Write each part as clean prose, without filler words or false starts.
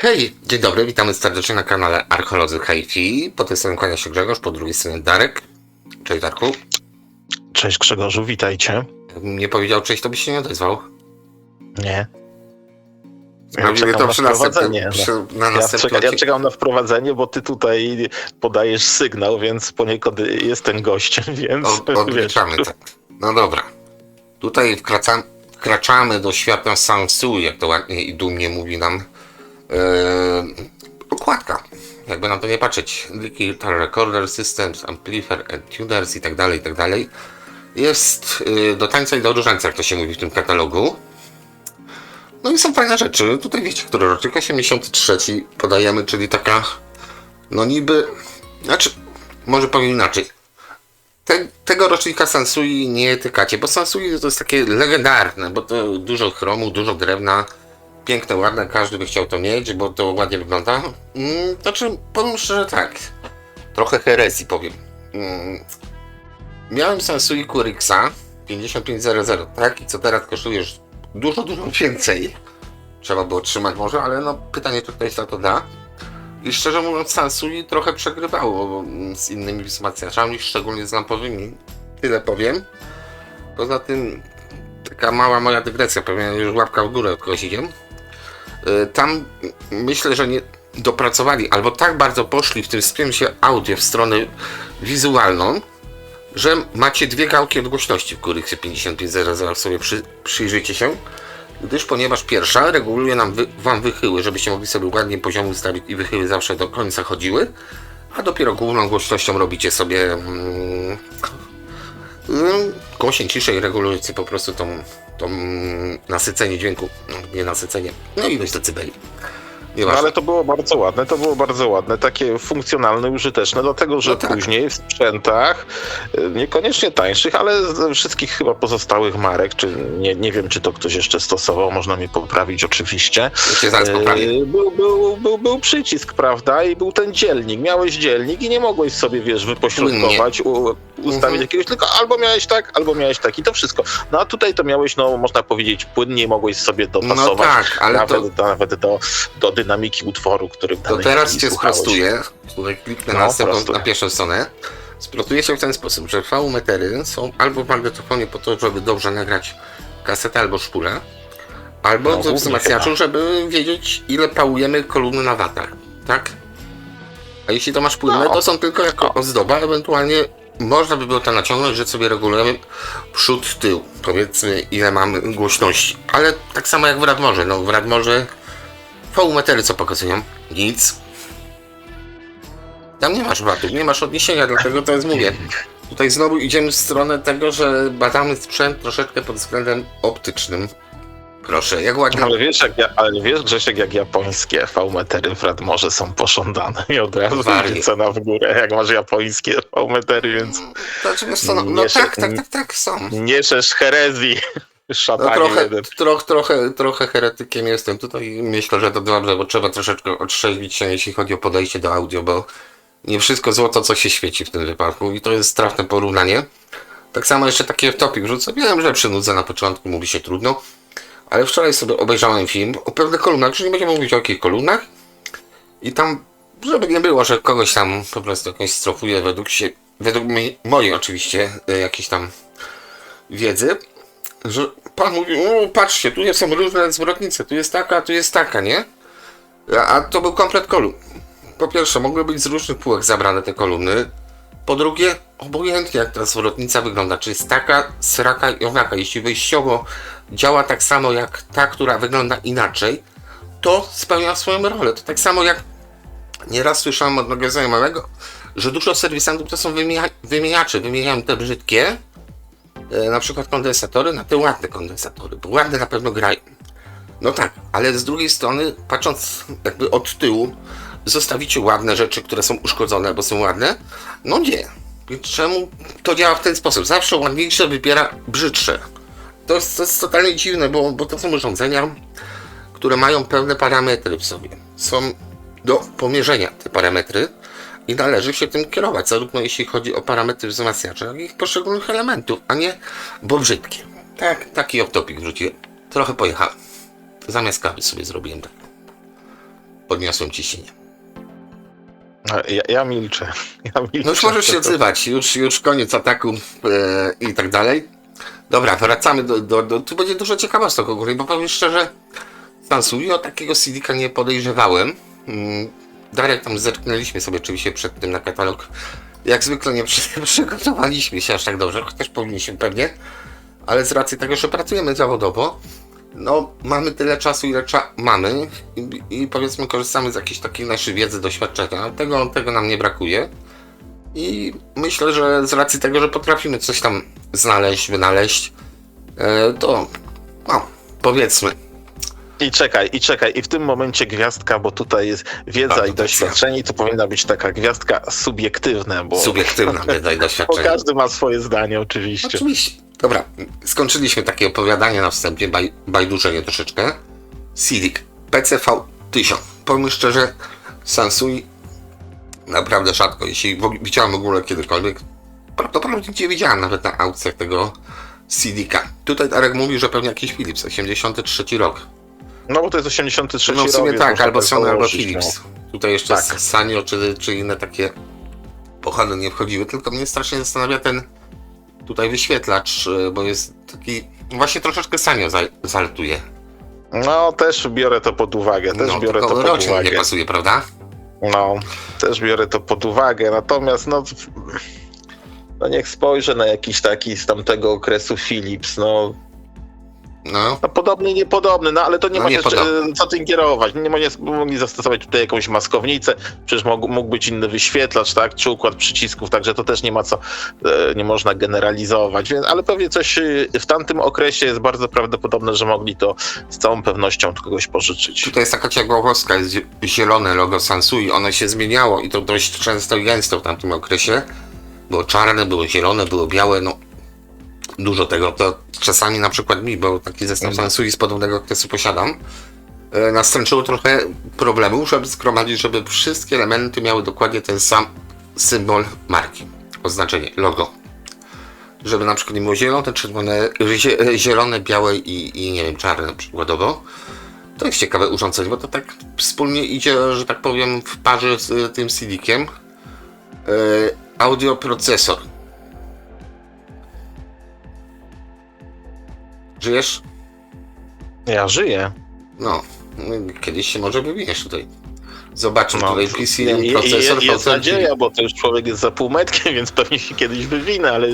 Hej, dzień dobry, witamy serdecznie na kanale Archeolodzy HiFi. Po tej stronie kłania się Grzegorz, po drugiej stronie Darek. Cześć Darku. Cześć Grzegorzu, witajcie. Jakbym nie powiedział cześć, to byś się nie odezwał. Nie. Sprawdzimy to przy następnym. Ja czekam na wprowadzenie, bo ty tutaj podajesz sygnał, więc poniekąd jestem gościem, więc odliczamy, tak. No dobra. Tutaj wkraczamy do świata Sansui, jak to ładnie i dumnie mówi nam okładka. Jakby na to nie patrzeć. Digital Recorder Systems, Amplifier and Tuners i tak dalej, i tak dalej. Jest do tańca i do różańca, jak to się mówi w tym katalogu. No i są fajne rzeczy. Tutaj wiecie, który rocznik 83 podajemy, czyli taka, no niby, znaczy, może powiem inaczej. Tego rocznika Sansui nie tykacie, bo Sansui to jest takie legendarne, bo to dużo chromu, dużo drewna, piękne, ładne, każdy by chciał to mieć, bo to ładnie wygląda. Znaczy, powiem szczerze tak, trochę herezji powiem. Miałem Sansui QRX-a 5500, tak? I co teraz kosztuje już dużo więcej. Trzeba było trzymać może, ale no pytanie, czy ktoś za to da. I szczerze mówiąc, Sansui trochę przegrywało z innymi wzmacniaczami, szczególnie z lampowymi. Tyle powiem. Poza tym, taka mała moja dygresja, pewnie już łapka w górę od kogoś idzie. Tam myślę, że nie dopracowali, albo tak bardzo poszli w tym sprzęcie audio w stronę wizualną, że macie dwie gałki odgłośności w QRX 5500, sobie przyjrzyjcie się. Ponieważ pierwsza reguluje wam wychyły, żebyście mogli sobie ładnie poziomu ustawić i wychyły zawsze do końca chodziły, a dopiero główną głośnością robicie sobie głośniej, ciszej, regulujecie po prostu tą nasycenie dźwięku, nie nasycenie, no ilość decybeli. No ale to było bardzo ładne, takie funkcjonalne, użyteczne, dlatego że no tak. Później w sprzętach, niekoniecznie tańszych, ale ze wszystkich chyba pozostałych marek, czy nie wiem, czy to ktoś jeszcze stosował, można mnie poprawić oczywiście. Był przycisk, prawda, i był ten dzielnik, miałeś dzielnik i nie mogłeś sobie, wypośrodkować, ustawić jakiegoś, tylko albo miałeś tak i to wszystko. No a tutaj to miałeś, no można powiedzieć, płynnie mogłeś sobie dopasować, no tak, ale nawet do dynamiki utworu, który to teraz cię sprostuję. Tutaj kliknę na pierwszą stronę. Sprostuję się w ten sposób, że V-metery są albo w magnetofonie po to, żeby dobrze nagrać kasetę albo szpulę, albo w wzmacniaczu, żeby wiedzieć, ile pałujemy kolumny na watach, tak? A jeśli to masz płynne, to są tylko jako ozdoba, ewentualnie można by było to naciągnąć, że sobie regulujemy przód, tył, powiedzmy ile mamy głośności, ale tak samo jak w Radmorze, no w Radmorze V-metery co pokazują? Nic. Tam nie masz watów, nie masz odniesienia, dlatego to jest mówię. Tutaj znowu idziemy w stronę tego, że badamy sprzęt troszeczkę pod względem optycznym. Proszę, jak ładnie. Ale wiesz, Grzesiek, jak japońskie V-metery w Radmorze są pożądane i od razu idzie cena w górę, jak masz japońskie V-metery, więc... Tak, są. Nie szesz herezji. Trochę heretykiem jestem tutaj. Myślę, że to dobrze, bo trzeba troszeczkę otrzeźwić się, jeśli chodzi o podejście do audio, bo nie wszystko złoto, co się świeci w tym wypadku i to jest trafne porównanie. Tak samo jeszcze taki topic rzucę. Wiem, że przy nudze na początku mówi się trudno, ale wczoraj sobie obejrzałem film o pewnych kolumnach, czyli nie będziemy mówić o jakich kolumnach i tam, żeby nie było, że kogoś tam po prostu jakoś strofuje według mojej oczywiście jakiejś tam wiedzy, że pan mówi, patrzcie, tu są różne zwrotnice, tu jest taka, nie? A to był komplet kolumn. Po pierwsze, mogły być z różnych półek zabrane te kolumny. Po drugie, obojętnie jak ta zwrotnica wygląda, czy jest taka, sraka i owaka. Jeśli wyjściowo działa tak samo jak ta, która wygląda inaczej, to spełnia swoją rolę. To tak samo jak nieraz słyszałem od mojego znajomego, że dużo serwisantów to są wymieniacze, wymieniają te brzydkie, na przykład kondensatory na te ładne kondensatory, bo ładne na pewno grają. No tak, ale z drugiej strony, patrząc jakby od tyłu, zostawicie ładne rzeczy, które są uszkodzone, bo są ładne? No nie. I czemu to działa w ten sposób? Zawsze ładniejsze wybiera brzydsze. To jest totalnie dziwne, bo to są urządzenia, które mają pewne parametry w sobie. Są do pomierzenia te parametry i należy się tym kierować, zarówno jeśli chodzi o parametry wzmacniacza, jak i ich poszczególnych elementów, a nie bo brzydkie. Tak, taki off-topic wrzuciłem. Trochę pojechałem. Zamiast kawy sobie zrobiłem tak. podniosłem ciśnienie. Ja milczę. No już możesz się odzywać, już koniec ataku i tak dalej. Dobra, wracamy tu będzie dużo ciekawostek ogólnie, bo powiem szczerze, Sansuyo takiego CD-ka nie podejrzewałem. Darek tam zerknęliśmy sobie oczywiście przed tym na katalog. Jak zwykle nie przygotowaliśmy się aż tak dobrze, chociaż powinniśmy pewnie, ale z racji tego, że pracujemy zawodowo, no mamy tyle czasu, ile mamy i powiedzmy korzystamy z jakiejś takiej naszej wiedzy, doświadczenia. Tego nam nie brakuje. I myślę, że z racji tego, że potrafimy coś tam znaleźć, wynaleźć, to no, powiedzmy. I czekaj, i w tym momencie gwiazdka, bo tutaj jest wiedza i doświadczenie, to powinna być taka gwiazdka subiektywna, bo... Subiektywna wiedza i Bo doświadczenie. każdy ma swoje zdanie, oczywiście. Oczywiście. Dobra, skończyliśmy takie opowiadanie na wstępie, bajdurzenie troszeczkę. Civic PCV 1000. Powiem szczerze, Sansui naprawdę rzadko, jeśli widziałem w ogóle kiedykolwiek, prawdopodobnie nie widziałem nawet na aukcjach tego CD-ka. Tutaj Darek mówi, że pewnie jakiś Philips, 83 rok. No bo to jest 83 No w sumie rok, tak, albo Sony, albo założyć, Philips. no. Tutaj jeszcze Tak. Sanyo czy inne takie pochody nie wchodziły, tylko mnie strasznie zastanawia ten tutaj wyświetlacz, bo jest taki, właśnie troszeczkę Sanyo zaletuje. No też biorę to pod uwagę, biorę to pod rocznik uwagę. nie pasuje, prawda? No, też biorę to pod uwagę, natomiast no niech spojrzę na jakiś taki z tamtego okresu Philips, no No. podobny, niepodobny, no ale to nie No, ma też niepodobny. co tym kierować. Nie mogli zastosować tutaj jakąś maskownicę, przecież mógł być inny wyświetlacz, tak, czy układ przycisków, także to też nie ma co, nie można generalizować, więc, ale pewnie coś w tamtym okresie jest bardzo prawdopodobne, że mogli to z całą pewnością od kogoś pożyczyć. Tutaj jest taka ciekawostka, jest zielone logo Sansui, ono się zmieniało i to dość często i gęsto w tamtym okresie. Było czarne, było zielone, było białe, no dużo tego, to czasami na przykład mi, bo taki zestaw Sansui z podobnego okresu posiadam, nastręczyło trochę problemów, żeby zgromadzić, żeby wszystkie elementy miały dokładnie ten sam symbol marki, oznaczenie, logo. Żeby na przykład nie było zielone, czerwone, zielone, białe i nie wiem, czarne przykładowo. To jest ciekawe urządzenie, bo to tak wspólnie idzie, że tak powiem, w parze z tym CD-kiem. Audioprocesor. Żyjesz? Ja żyję. No, kiedyś się może wywiniesz tutaj. Zobaczmy tutaj PCM procesor. Jest nadzieja, bo to już człowiek jest za półmetkiem, więc pewnie się kiedyś wywinę, ale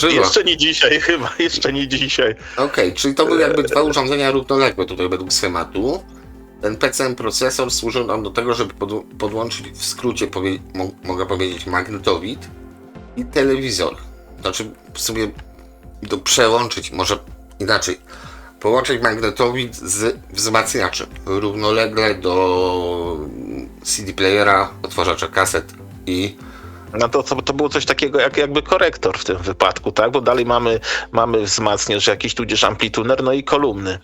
jeszcze nie dzisiaj chyba, jeszcze nie dzisiaj. Okej, czyli to były jakby dwa urządzenia równoległe tutaj według schematu. Ten PCM procesor służył nam do tego, żeby podłączyć w skrócie, mogę powiedzieć, magnetowid i telewizor. Znaczy w sumie przełączyć, może inaczej, połączyć magnetowid z wzmacniaczem równolegle do CD playera, odtwarzacza kaset i... No to było coś takiego jakby korektor w tym wypadku, tak? Bo dalej mamy wzmacniacz jakiś, tudzież amplituner, no i kolumny.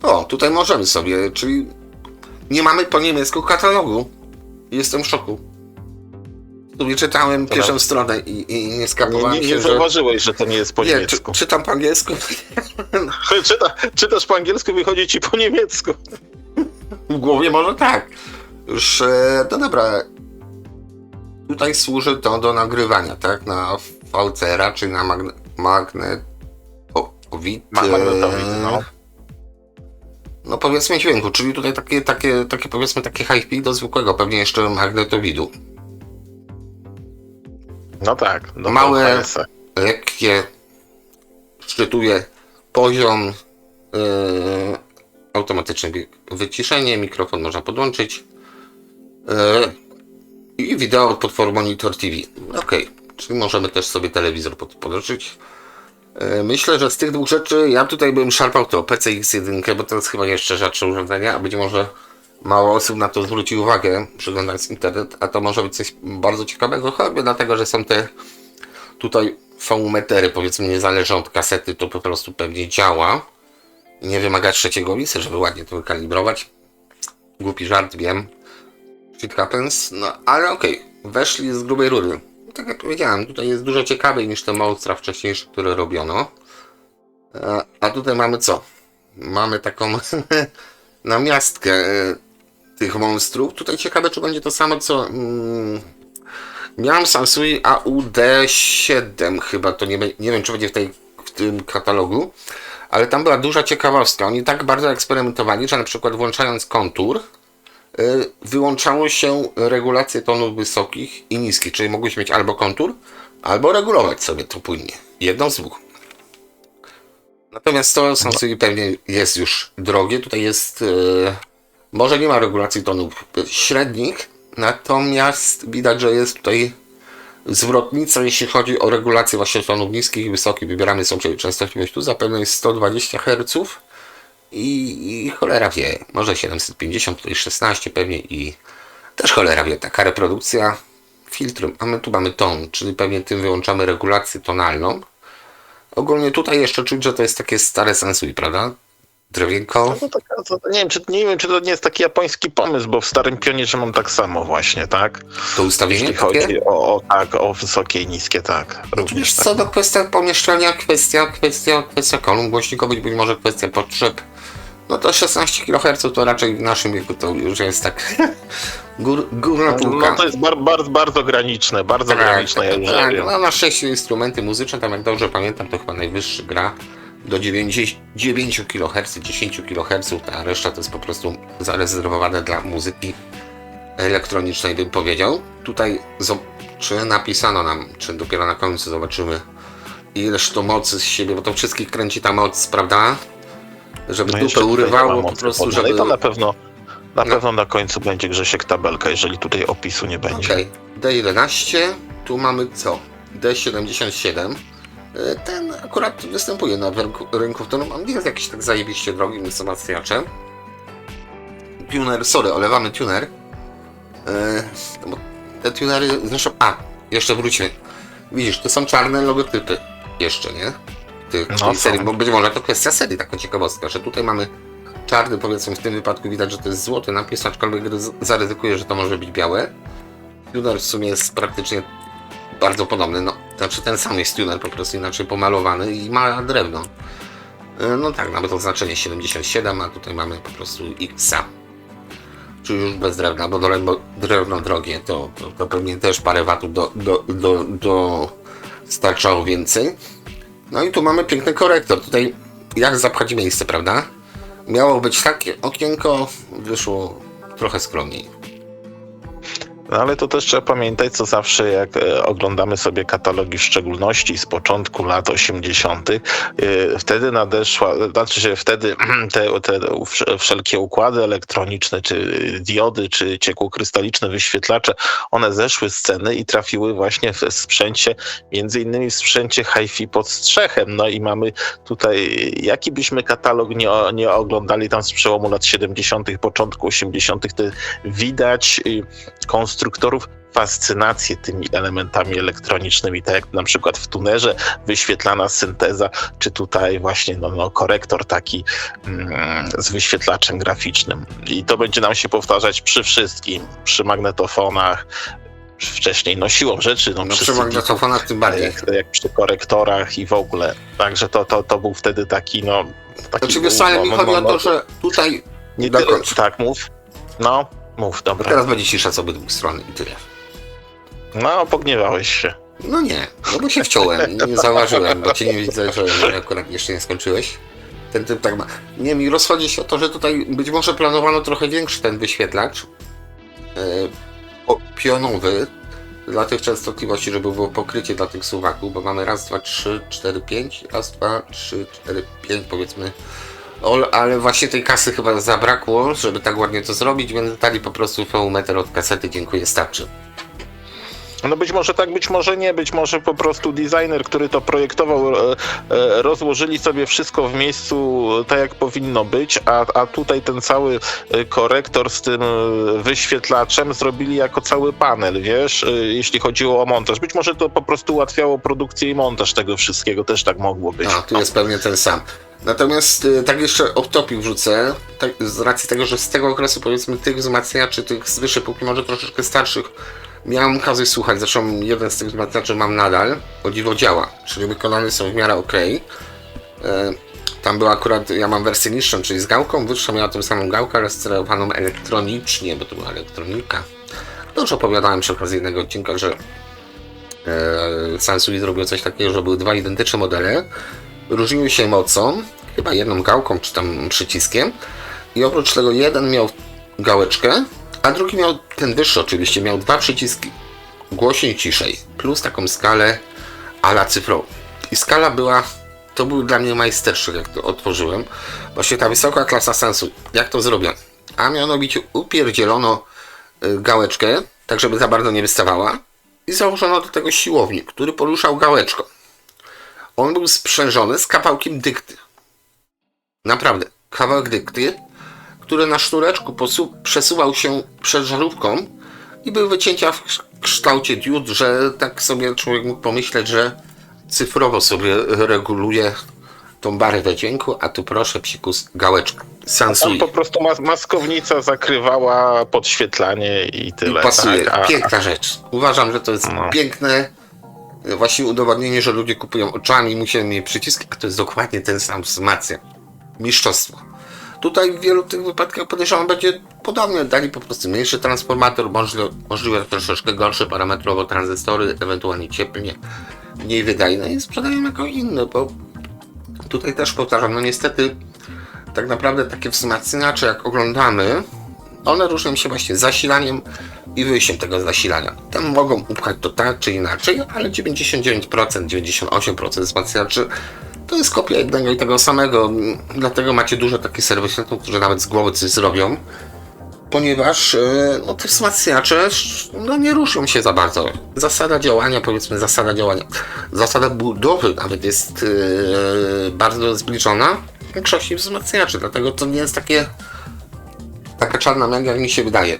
O, tutaj możemy sobie, czyli nie mamy po niemiecku katalogu. Jestem w szoku. Tu czytałem pierwszą stronę i nie skapowałem się, nie zauważyłeś, że to nie jest po niemiecku. Czytam po angielsku. Czytasz po angielsku, wychodzi ci po niemiecku. W głowie może tak. Już, no dobra. Tutaj służy to do nagrywania, tak? Na VCR-a, czyli na magnetowid. Magnetowid, no. No powiedzmy dźwięku, czyli tutaj takie powiedzmy takie high peak do zwykłego, pewnie jeszcze magnetowidu. No tak. No małe, lekkie, szczytuje poziom, automatyczne wyciszenie, mikrofon można podłączyć i wideo od platformy Monitor TV. Ok, czyli możemy też sobie telewizor podłączyć. Myślę, że z tych dwóch rzeczy ja tutaj bym szarpał to PCX1, bo to jest chyba jeszcze rzadsze urządzenie, a być może mało osób na to zwróci uwagę, przeglądając internet, a to może być coś bardzo ciekawego, choćby dlatego, że są te tutaj V-metery, powiedzmy, niezależne od kasety, to po prostu pewnie działa. Nie wymaga trzeciego lisy, żeby ładnie to wykalibrować. Głupi żart, wiem. Shit happens, no ale okej, weszli z grubej rury. Tak jak powiedziałem, tutaj jest dużo ciekawiej niż te monstra wcześniejsze, które robiono. A tutaj mamy co? Mamy taką namiastkę tych monstrów. Tutaj ciekawe, czy będzie to samo, co miałem Sansui AUD7 chyba, to nie wiem, czy będzie w tym katalogu, ale tam była duża ciekawostka. Oni tak bardzo eksperymentowali, że na przykład włączając kontur, wyłączało się regulację tonów wysokich i niskich, czyli mogłeś mieć albo kontur, albo regulować sobie to płynnie. Jedno z dwóch. Natomiast to Sansui pewnie jest już drogie. Tutaj jest, może nie ma regulacji tonów średnich, natomiast widać, że jest tutaj zwrotnica, jeśli chodzi o regulację właśnie tonów niskich i wysokich. Wybieramy sobie częstotliwość, tu zapewne jest 120 Hz i cholera wie, może 750, tutaj 16 pewnie i też cholera wie, taka reprodukcja filtrem, a my tu mamy ton, czyli pewnie tym wyłączamy regulację tonalną. Ogólnie tutaj jeszcze czuć, że to jest takie stare Sansui, prawda? Drewienko. No to nie wiem, czy to nie jest taki japoński pomysł, bo w starym Pionierze mam tak samo właśnie, tak? To ustawienie Jeśli takie? chodzi o wysokie i niskie, tak. Również Wiesz tak. co, do kwestia pomieszczenia, kwestia kolumn głośnikowych, być może kwestia potrzeb. No to 16 kHz to raczej w naszym wieku to już jest tak górna półka. No to jest bardzo graniczne, ja już tak. wiem. No, na szczęście instrumenty muzyczne, tam jak dobrze pamiętam, to chyba najwyższy gra do 9 kHz, 10 kHz, a reszta to jest po prostu zarezerwowane dla muzyki elektronicznej, bym powiedział. Tutaj czy napisano nam, czy dopiero na końcu zobaczymy, ileż to mocy z siebie, bo to wszystkich kręci ta moc, prawda? Żeby dupę urywało po prostu, żeby... I to na pewno na końcu będzie, Grzesiek, tabelka, jeżeli tutaj opisu nie będzie. Okej, D11, tu mamy co? D77. Ten akurat występuje na rynku, w którym on nie jest jakiś tak zajebiście drogim wzmacniaczem. Tuner, sorry, olewamy tuner. Bo te tunery, zresztą, jeszcze wróćmy. Widzisz, to są czarne logotypy. Jeszcze, nie? Tej serii, bo być może to kwestia serii, taka ciekawostka, że tutaj mamy czarny, powiedzmy w tym wypadku widać, że to jest złoty napis, aczkolwiek zaryzykuję, że to może być białe. Tuner w sumie jest praktycznie bardzo podobny, no, znaczy ten sam jest tuner, po prostu inaczej pomalowany i ma drewno. No tak, nawet oznaczenie 77, a tutaj mamy po prostu X-a. Czyli już bez drewna, bo drewno drogie, to pewnie też parę watów do starczało więcej. No i tu mamy piękny korektor. Tutaj jak zapchać miejsce, prawda? Miało być takie okienko, wyszło trochę skromniej. No ale to też trzeba pamiętać, co zawsze jak oglądamy sobie katalogi, w szczególności z początku lat 80., wtedy wtedy te wszelkie układy elektroniczne, czy diody, czy ciekłokrystaliczne wyświetlacze, one zeszły z ceny i trafiły właśnie w sprzęcie, między innymi w sprzęcie hi-fi pod strzechem. No i mamy tutaj, jaki byśmy katalog nie oglądali tam z przełomu lat 70., początku 80., to widać konstruktorów fascynację tymi elementami elektronicznymi, tak jak na przykład w tunerze wyświetlana synteza, czy tutaj właśnie korektor taki z wyświetlaczem graficznym. I to będzie nam się powtarzać przy wszystkim, przy magnetofonach, wcześniej siłą rzeczy. Przy magnetofonach tym bardziej. Jak przy korektorach i w ogóle. Także to był wtedy taki Oczywiście, ale mi chodzi o to, że tutaj... Nie tyle, tak, mów. Mów, dobra. Teraz będzie cisza z obydwu stron i tyle. Pogniewałeś się. No nie, bo się wciąłem, nie zauważyłem, bo cię nie widzę, że akurat jeszcze nie skończyłeś. Ten typ tak ma. Nie, mi rozchodzi się o to, że tutaj być może planowano trochę większy ten wyświetlacz pionowy dla tych częstotliwości, żeby było pokrycie dla tych suwaków, bo mamy raz, 2, 3, 4, 5, raz, 2, 3, 4, 5 powiedzmy. Ale właśnie tej kasy chyba zabrakło, żeby tak ładnie to zrobić, więc dali po prostu VU-meter od kasety, dziękuję, starczy. No być może tak, być może nie, być może po prostu designer, który to projektował, rozłożyli sobie wszystko w miejscu tak jak powinno być, a tutaj ten cały korektor z tym wyświetlaczem zrobili jako cały panel, wiesz, jeśli chodziło o montaż. Być może to po prostu ułatwiało produkcję i montaż tego wszystkiego, też tak mogło być. Tu jest pewnie ten sam. Natomiast tak jeszcze off-topic wrzucę, tak, z racji tego, że z tego okresu powiedzmy tych wzmacniaczy, tych z wyższej półki, może troszeczkę starszych, miałem okazję słuchać, zresztą jeden z tych wzmacniaczy mam nadal, o dziwo działa, czyli wykonane są w miarę ok. Tam była akurat, ja mam wersję niższą, czyli z gałką, wyższa miała tą samą gałkę, ale sterowaną elektronicznie, bo to była elektronika. To już opowiadałem przy okazji jednego odcinka, że Sansui zrobił coś takiego, że były dwa identyczne modele, różniły się mocą, chyba jedną gałką czy tam przyciskiem, i oprócz tego jeden miał gałeczkę, a drugi miał, ten wyższy oczywiście, miał dwa przyciski, głośniej, ciszej, plus taką skalę a la cyfrową. I skala była, to był dla mnie majstersztyk, jak to otworzyłem, właśnie ta wysoka klasa Sansui. Jak to zrobiono? A mianowicie upierdzielono gałeczkę, tak żeby za bardzo nie wystawała, i założono do tego siłownik, który poruszał gałeczką. On był sprzężony z kawałkiem dykty. Naprawdę, kawałek dykty, który na sznureczku przesuwał się przed żarówką i były wycięcia w kształcie diod, że tak sobie człowiek mógł pomyśleć, że cyfrowo sobie reguluje tą barwę dźwięku, a tu proszę psikus gałeczka. Sansui. Tam po prostu maskownica zakrywała podświetlanie i tyle. I pasuje. Tak? Piękna rzecz. Uważam, że to jest piękne właśnie udowodnienie, że ludzie kupują oczami, muszą mieć przycisk, a to jest dokładnie ten sam wzmacnia. Mistrzostwo. Tutaj w wielu tych wypadkach podejrzewam będzie podobnie. Dali po prostu mniejszy transformator, możliwe troszeczkę gorsze parametrowo tranzystory, ewentualnie cieplnie, mniej wydajne i sprzedają jako inne, bo tutaj też powtarzam, no niestety tak naprawdę takie wzmacniacze jak oglądamy, one różnią się właśnie zasilaniem i wyjściem tego zasilania. Tam mogą upchać to tak czy inaczej, ale 99%, 98% wzmacniaczy to jest kopia jednego i tego samego. Dlatego macie dużo takich serwisantów, którzy nawet z głowy coś zrobią, ponieważ no, te wzmacniacze no, nie ruszą się za bardzo. Zasada działania, zasada budowy nawet jest bardzo zbliżona w większości wzmacniaczy, dlatego to nie jest taka czarna magia, jak mi się wydaje.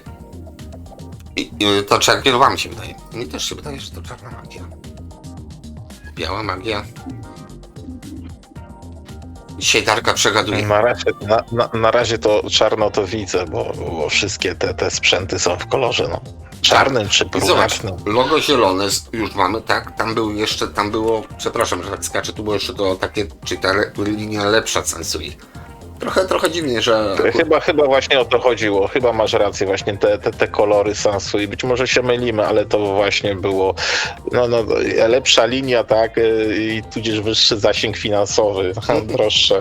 To jak wam się wydaje. Mi też się wydaje, że to czarna magia. Biała magia. Dzisiaj Darka przegaduje. Na razie to czarno to widzę, bo wszystkie te sprzęty są w kolorze czarnym czy brunatnym. Logo zielone już mamy, tak? Tam było, przepraszam, że tak skaczę, tu było jeszcze to takie, czy ta linia lepsza Sansui. Trochę dziwnie, że... Chyba właśnie o to chodziło. Chyba masz rację, właśnie te kolory Sansui. Być może się mylimy, ale to właśnie było lepsza linia, tak? I tudzież wyższy zasięg finansowy. Droższe.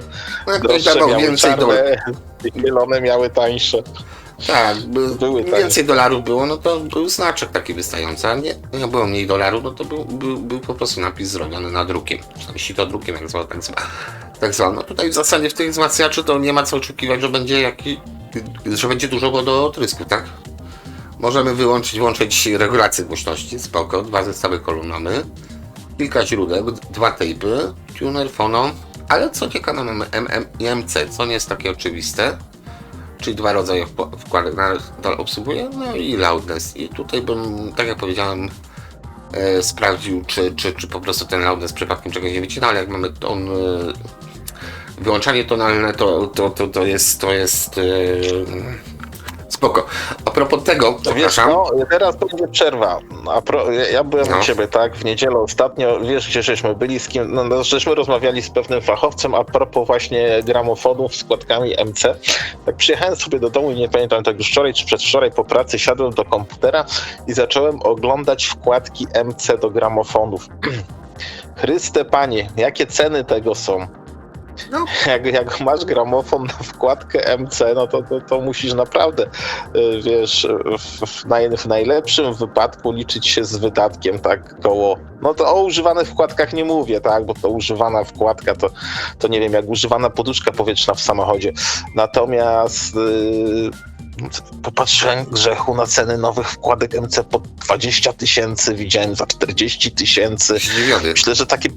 Droższe miały więcej czarne, zielone miały tańsze. Tak, były im więcej dolarów było, no to był znaczek taki wystający, a nie było mniej dolarów, no to był po prostu napis zrobiony na drukiem. Jeśli to drukiem, jak zwał, tak zwał. No tutaj w zasadzie w tych wzmacniaczy to nie ma co oczekiwać, że będzie dużo wodotrysku, tak? Możemy włączyć regulację głośności, spoko, 2 zestawy kolumn mamy, kilka źródeł, 2 tejpy, tuner, fono, ale co ciekawe mamy MM i MC, co nie jest takie oczywiste. Czyli 2 rodzaje wkładek nadal obsługuje, no i loudness. I tutaj bym, tak jak powiedziałem, sprawdził, czy po prostu ten loudness przypadkiem czegoś nie wycina, ale jak mamy wyłączanie tonalne, to jest spoko. A propos tego, przepraszam. Teraz będzie przerwa. Ja byłem u ciebie, tak, w niedzielę ostatnio, wiesz, gdzie żeśmy byli, z kim, żeśmy rozmawiali z pewnym fachowcem a propos właśnie gramofonów z wkładkami MC. Tak przyjechałem sobie do domu i nie pamiętam, tak już wczoraj czy przedwczoraj po pracy siadłem do komputera i zacząłem oglądać wkładki MC do gramofonów. Chryste Panie, jakie ceny tego są? No. Jak masz gramofon na wkładkę MC, no to musisz naprawdę, wiesz, w najlepszym wypadku liczyć się z wydatkiem tak koło, no to o używanych wkładkach nie mówię, tak, bo to używana wkładka to nie wiem, jak używana poduszka powietrzna w samochodzie. Natomiast popatrzyłem, Grzechu, na ceny nowych wkładek MC po 20 000, widziałem za 40 000. Myślę, że takie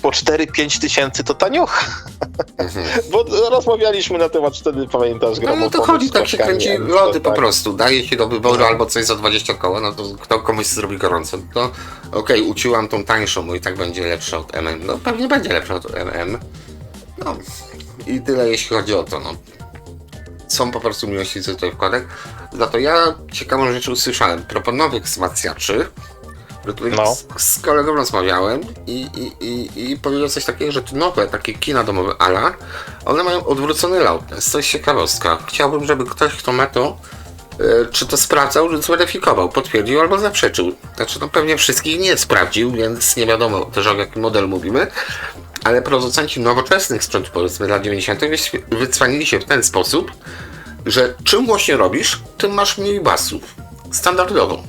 po 4-5 tysięcy to taniocha. Bo rozmawialiśmy na temat wtedy, pamiętasz, no to chodzi, tak się kręci lody po prostu. Daje się do wyboru albo coś za 20 koła, no to kto komuś zrobi gorąco, to okej, uciłam tą tańszą, bo i tak będzie lepsza od MM. No pewnie będzie lepsza od MM. No i tyle jeśli chodzi o to, no. Są po prostu miłośnicy tutaj wkładek. Za to ja ciekawą rzecz usłyszałem. Propos nowych wzmacniaczy No. Z kolegą rozmawiałem i powiedział coś takiego, że te nowe takie kina domowe ala, one mają odwrócony laut. To jest coś ciekawostka. Chciałbym, żeby ktoś, kto ma to, czy to sprawdzał, że zweryfikował, potwierdził albo zaprzeczył. Znaczy, no pewnie wszystkich nie sprawdził, więc nie wiadomo też o jakim modelu mówimy, ale producenci nowoczesnych sprzętów, powiedzmy lat 90. wycwanili się w ten sposób, że czym głośniej robisz, tym masz mniej basów. Standardowo.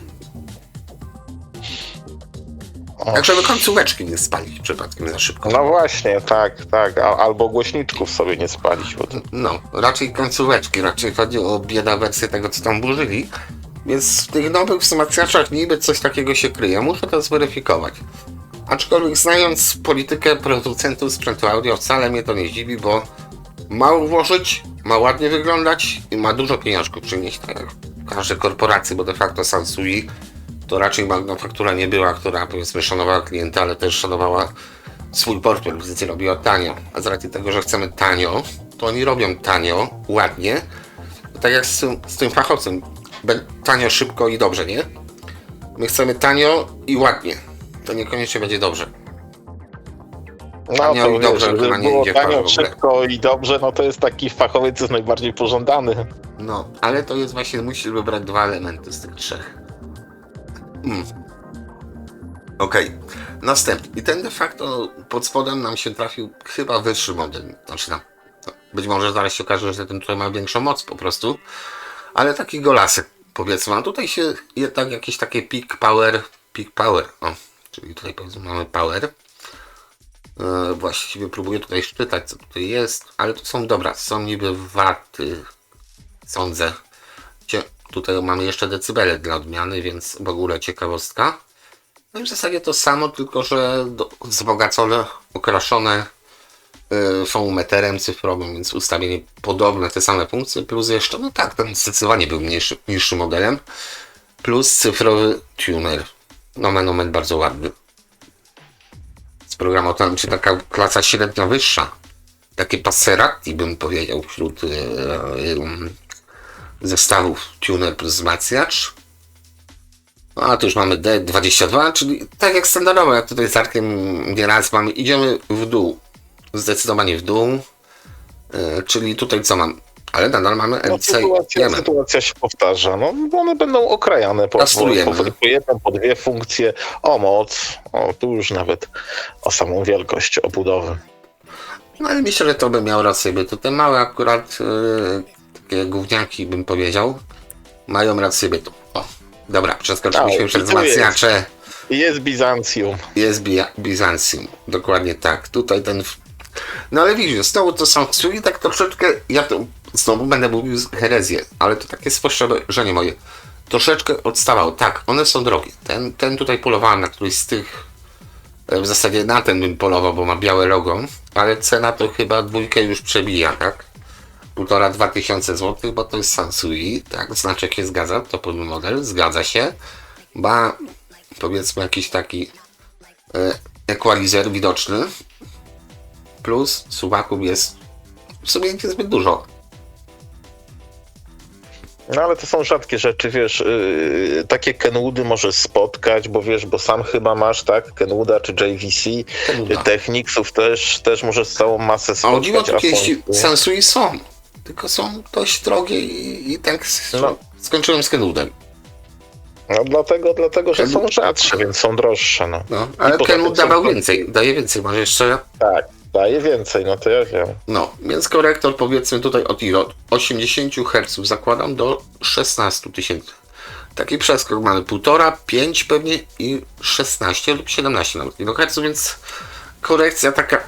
Tak, żeby końcóweczki nie spalić przypadkiem za szybko. No właśnie, tak. Albo głośniczków sobie nie spalić. Bo to... No, raczej końcóweczki, raczej chodzi o bieda wersję tego, co tam burzyli. Więc w tych nowych wzmacniaczach niby coś takiego się kryje. Muszę to zweryfikować. Aczkolwiek znając politykę producentów sprzętu audio, wcale mnie to nie dziwi, bo mało włożyć, ma ładnie wyglądać i ma dużo pieniążków przynieść, tak jak w każdej korporacji, bo de facto Sansui to raczej manufaktura nie była, która powiedzmy szanowała klienta, ale też szanowała swój portfel, więc robiła tanio. A z racji tego, że chcemy tanio, to oni robią tanio, ładnie, tak jak z tym fachowcem. Tanio, szybko i dobrze, nie? My chcemy tanio i ładnie. To niekoniecznie będzie dobrze. No tanio to i dobrze, wiesz, chyba żeby nie było idzie w parze w tanio, ogóle. szybko i dobrze, no to jest taki fachowiec, jest najbardziej pożądany. No, ale to jest właśnie, musisz wybrać dwa elementy z tych trzech. Okej. Następny. I ten de facto pod spodem nam się trafił chyba wyższy model. Znaczy no, być może zaraz się okaże, że ten tutaj ma większą moc po prostu. Ale taki golasek powiedzmy. A tutaj się jednak jakieś takie peak power. O, czyli tutaj powiedzmy mamy power. Właściwie próbuję tutaj szczytać, co tutaj jest, ale to są dobra, są niby waty, sądzę. Tutaj mamy jeszcze decybele dla odmiany, więc w ogóle ciekawostka. No i w zasadzie to samo, tylko że wzbogacone, okraszone są meterem cyfrowym, więc ustawienie podobne, te same funkcje, plus jeszcze, no tak, ten zdecydowanie był niższy modelem, plus cyfrowy tuner. Nomen bardzo ładny. Z programowanym, czy taka klasa średnia wyższa. Takie Passerati bym powiedział wśród zestawów tuner plus wzmacniacz. A tu już mamy D22, czyli tak jak standardowo, jak tutaj z Arkiem nieraz mamy, idziemy w dół. Zdecydowanie w dół. Czyli tutaj co mam? Ale nadal mamy LC. Sytuacja się powtarza. No, one będą okrajane po jedną, po dwie funkcje o moc, tu już nawet o samą wielkość obudowy. No ale myślę, że to by miał rację, by te małe akurat takie gówniaki bym powiedział, mają rację bytu. O, dobra, przeskoczyliśmy przez wzmacniacze. Jest Bizancjum. Jest Bizancjum, dokładnie tak. Tutaj ten... No ale widzisz, znowu to są czyli tak troszeczkę, ja to znowu będę mówił herezję, ale to takie spostrzeżenie moje. Troszeczkę odstawało. Tak, one są drogie. Ten tutaj polowałem na któryś z tych, w zasadzie na ten bym polował, bo ma białe logo, ale cena to chyba dwójkę już przebija, tak? 1500-2000 zł, bo to jest Sansui, tak? Znaczek się zgadza, to pełny model, zgadza się. Ma powiedzmy jakiś taki equalizer widoczny, plus suwaków jest w sumie nie zbyt dużo. No ale to są rzadkie rzeczy, wiesz, takie Kenwoody możesz spotkać, bo wiesz, bo sam chyba masz, tak, Kenwooda czy JVC, Technicsów też możesz całą masę spotkać. A o dziwo tu Sansui są, tylko są dość drogie i tak skończyłem z Kenwoodem. No dlatego, że są rzadsze, więc są droższe, no. Ale Kenwood dawał więcej, daje więcej, może jeszcze... Tak, daje więcej, no to ja wiem. No, więc korektor powiedzmy tutaj od 80 Hz zakładam do 16 000. Taki przeskok mamy 1,5, 5 pewnie i 16 lub 17 nawet kHz, więc korekcja taka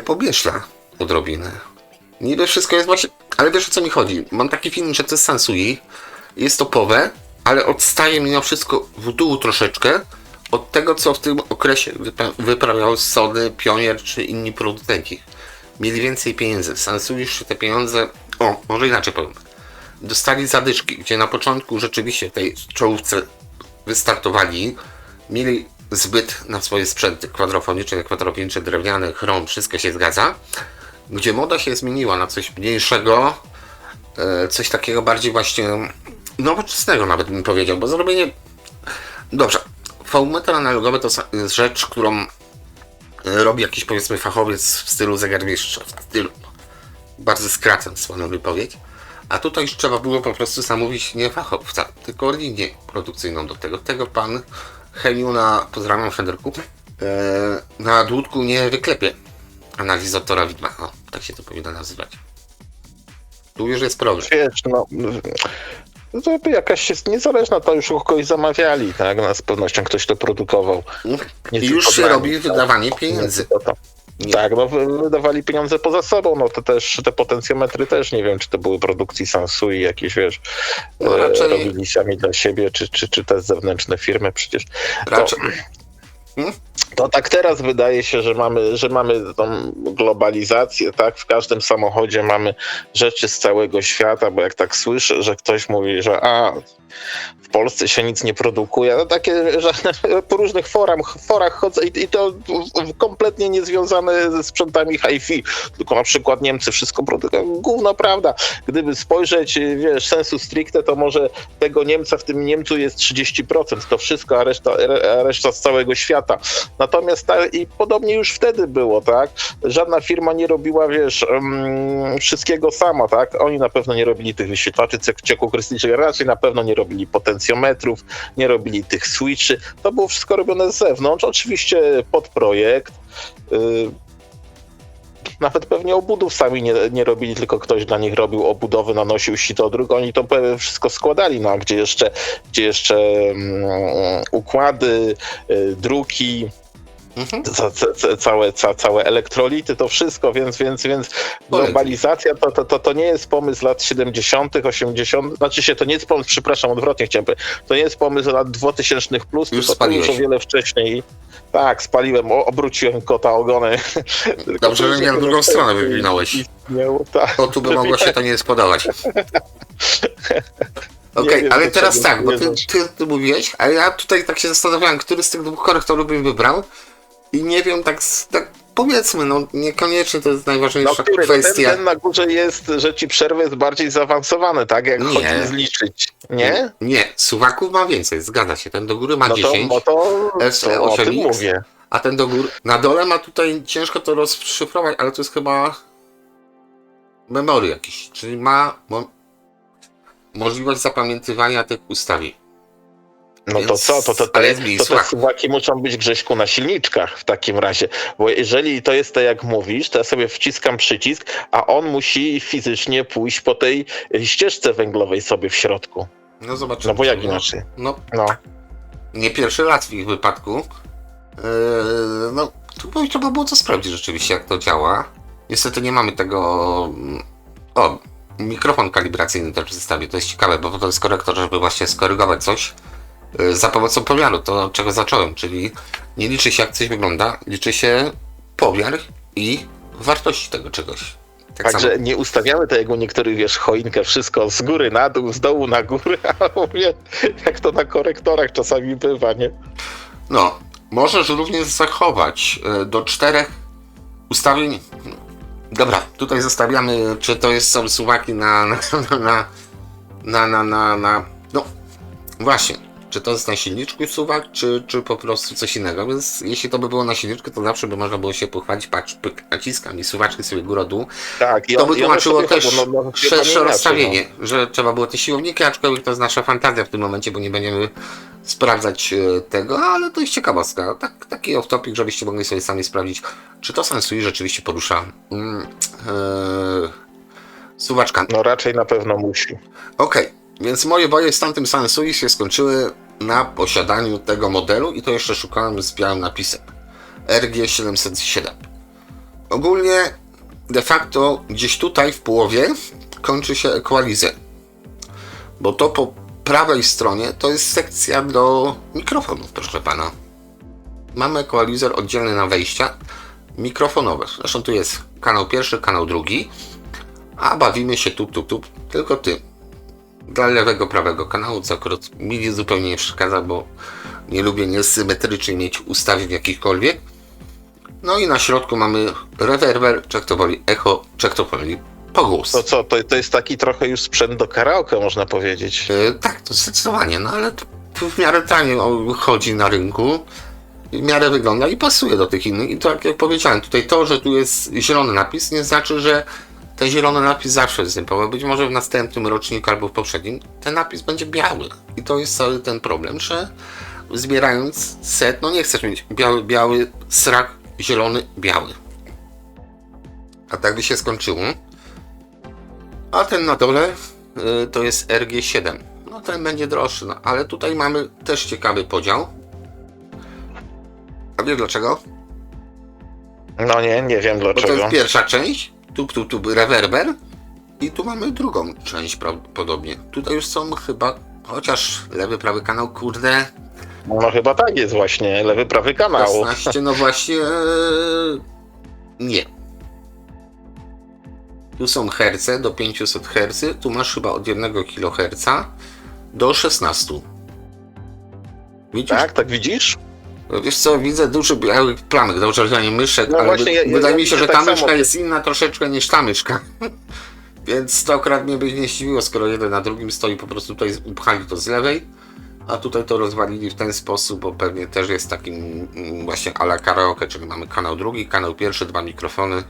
pobieszla odrobinę. Niby wszystko jest właśnie, ale wiesz o co mi chodzi. Mam taki film, że to jest Sansui, jest topowe, ale odstaje mimo wszystko w dół troszeczkę od tego, co w tym okresie wyprawiał Sony, Pionier czy inni producenci. Mieli więcej pieniędzy. Sansui już te pieniądze, może inaczej powiem, dostali zadyszki, gdzie na początku rzeczywiście w tej czołówce wystartowali, mieli zbyt na swoje sprzęty kwadrofoniczne, drewniane, chrom, wszystko się zgadza, gdzie moda się zmieniła na coś mniejszego, coś takiego bardziej właśnie nowoczesnego nawet bym powiedział, bo zrobienie... Dobrze, VU-metr analogowy to jest rzecz, którą robi jakiś, powiedzmy, fachowiec w stylu zegarmistrza, w stylu, bardzo skracam swoją wypowiedź, a tutaj już trzeba było po prostu zamówić nie fachowca, tylko linię produkcyjną do tego. Tego pan chemiu pozdrawiam Federku, na dłutku nie wyklepie analizatora widma, o, tak się to powinno nazywać. Tu już jest problem. Wiesz, to by jakaś jest niezależna, to już u kogoś zamawiali, tak? Z pewnością ktoś to produkował. Nie I już tylko się dla robi nich, wydawanie tak? pieniędzy. Nie. Tak, wydawali pieniądze poza sobą, to też te potencjometry też, nie wiem, czy to były produkcji Sansui jakieś, wiesz, raczej... robili sami dla siebie, czy te zewnętrzne firmy przecież. Raczej... To tak teraz wydaje się, że mamy tą globalizację, tak? W każdym samochodzie mamy rzeczy z całego świata, bo jak tak słyszę, że ktoś mówi, że w Polsce się nic nie produkuje, no takie, że po różnych forach chodzę i to kompletnie niezwiązane ze sprzętami hi-fi, tylko na przykład Niemcy wszystko produkują. Gówno prawda. Gdyby spojrzeć, wiesz, sensu stricte, to może tego Niemca w tym Niemcu jest 30%, to wszystko, a reszta z całego świata. Natomiast i podobnie już wtedy było, tak? Żadna firma nie robiła, wiesz, wszystkiego sama, tak? Oni na pewno nie robili tych wyświetlaczy ciekłokrystalicznych, raczej na pewno nie robili potencjometrów, nie robili tych switchy. To było wszystko robione z zewnątrz, oczywiście pod projekt. Nawet pewnie obudów sami nie robili, tylko ktoś dla nich robił obudowy, nanosił sitodruk, oni to wszystko składali, no a gdzie jeszcze układy, druki, całe elektrolity, to wszystko, więc globalizacja to nie jest pomysł lat 70., 80., znaczy się to nie jest pomysł, przepraszam, odwrotnie chciałem powiedzieć, to nie jest pomysł lat 2000 plus, tylko to już o wiele wcześniej. Tak, spaliłem, obróciłem kota ogonem. Dobrze, że nie w drugą stronę wywinąłeś. Tak. O, tu by mogło się to nie spodobać. Okej, ale teraz tak, bo ty mówiłeś, a ja tutaj tak się zastanawiałem, który z tych dwóch korektorów bym wybrał i nie wiem, tak powiedzmy, no niekoniecznie to jest najważniejsza kwestia. Ten na górze jest, że ci przerwę jest bardziej zaawansowany, tak? Jak chodzi zliczyć, nie? Nie, suwaków ma więcej, zgadza się, ten do góry ma 10, to o tym mówię. A ten do góry, na dole ma tutaj, ciężko to rozszyfrować, ale to jest chyba memory jakiś, czyli ma możliwość zapamiętywania tych ustawień. No więc, to co? To te suwaki muszą być, Grześku, na silniczkach w takim razie. Bo jeżeli to jest tak jak mówisz, to ja sobie wciskam przycisk, a on musi fizycznie pójść po tej ścieżce węglowej sobie w środku. No zobaczymy. No bo jak inaczej? No. Nie pierwszy raz w ich wypadku. No, tu trzeba było to sprawdzić rzeczywiście, jak to działa. Niestety nie mamy tego... mikrofon kalibracyjny też w zestawie. To jest ciekawe, bo to jest korektor, żeby właśnie skorygować coś za pomocą pomiaru, to od czego zacząłem, czyli nie liczy się jak coś wygląda, liczy się pomiar i wartości tego czegoś. Także nie ustawiamy tak jak u niektórych, wiesz, choinkę, wszystko z góry na dół, z dołu na górę, ale mówię, jak to na korektorach czasami bywa, nie? No, możesz również zachować do 4 ustawień. Dobra, tutaj zostawiamy, czy to są suwaki no właśnie, czy to jest na silniczku suwak, czy po prostu coś innego, więc jeśli to by było na silniczku, to zawsze by można było się pochwalić, patrz, pyk, naciskam i suwaczki sobie góra-dół. Tak, to by tłumaczyło też szersze rozstawienie, że trzeba było te siłowniki, aczkolwiek to jest nasza fantazja w tym momencie, bo nie będziemy sprawdzać tego, ale to jest ciekawostka, taki off-topic, żebyście mogli sobie sami sprawdzić, czy to Sansui rzeczywiście porusza suwaczkami. No raczej na pewno musi. Okej, więc moje boje z tamtym Sansui się skończyły na posiadaniu tego modelu i to jeszcze szukałem z białym napisem RG707. Ogólnie de facto gdzieś tutaj w połowie kończy się equalizer, bo to po prawej stronie to jest sekcja do mikrofonów, proszę pana. Mamy equalizer oddzielny na wejścia mikrofonowe. Zresztą tu jest kanał pierwszy, kanał drugi, a bawimy się tu, tylko tym. Dla lewego, prawego kanału, co akurat mi zupełnie nie przeszkadza, bo nie lubię niesymetrycznie mieć ustawień jakichkolwiek. No i na środku mamy rewerber, czy jak to woli echo, czy jak to woli pogłos. To co, to jest taki trochę już sprzęt do karaoke, można powiedzieć. Tak, to zdecydowanie, no ale w miarę tanio chodzi na rynku, w miarę wygląda i pasuje do tych innych. I tak jak powiedziałem, tutaj to, że tu jest zielony napis, nie znaczy, że ten zielony napis zawsze występował. Być może w następnym roczniku albo w poprzednim ten napis będzie biały. I to jest cały ten problem, że zbierając set, no nie chcesz mieć biały, srak, zielony, biały. A tak by się skończyło. A ten na dole to jest RG7. No ten będzie droższy, no ale tutaj mamy też ciekawy podział. A wiesz dlaczego? No nie wiem Bo to dlaczego. jest pierwsza część, tu rewerber i tu mamy drugą część prawdopodobnie. Tutaj już są chyba, chociaż lewy, prawy kanał, kurde, No chyba tak jest właśnie, lewy, prawy kanał. 16, no właśnie, nie. Tu są herce do 500 Hz, tu masz chyba od 1 kHz do 16. Widzisz? Tak widzisz? Wiesz co, widzę duży biały plamek do uczerniania myszek, No ale właśnie, wydaje mi się, że tak ta samo. myszka jest inna troszeczkę niż ta myszka. Więc 100-krát mnie by nie zdziwiło, skoro jeden na drugim stoi, po prostu tutaj upchali to z lewej, a tutaj to rozwalili w ten sposób, bo pewnie też jest takim właśnie a la karaoke, czyli mamy kanał drugi, kanał pierwszy, 2 mikrofony,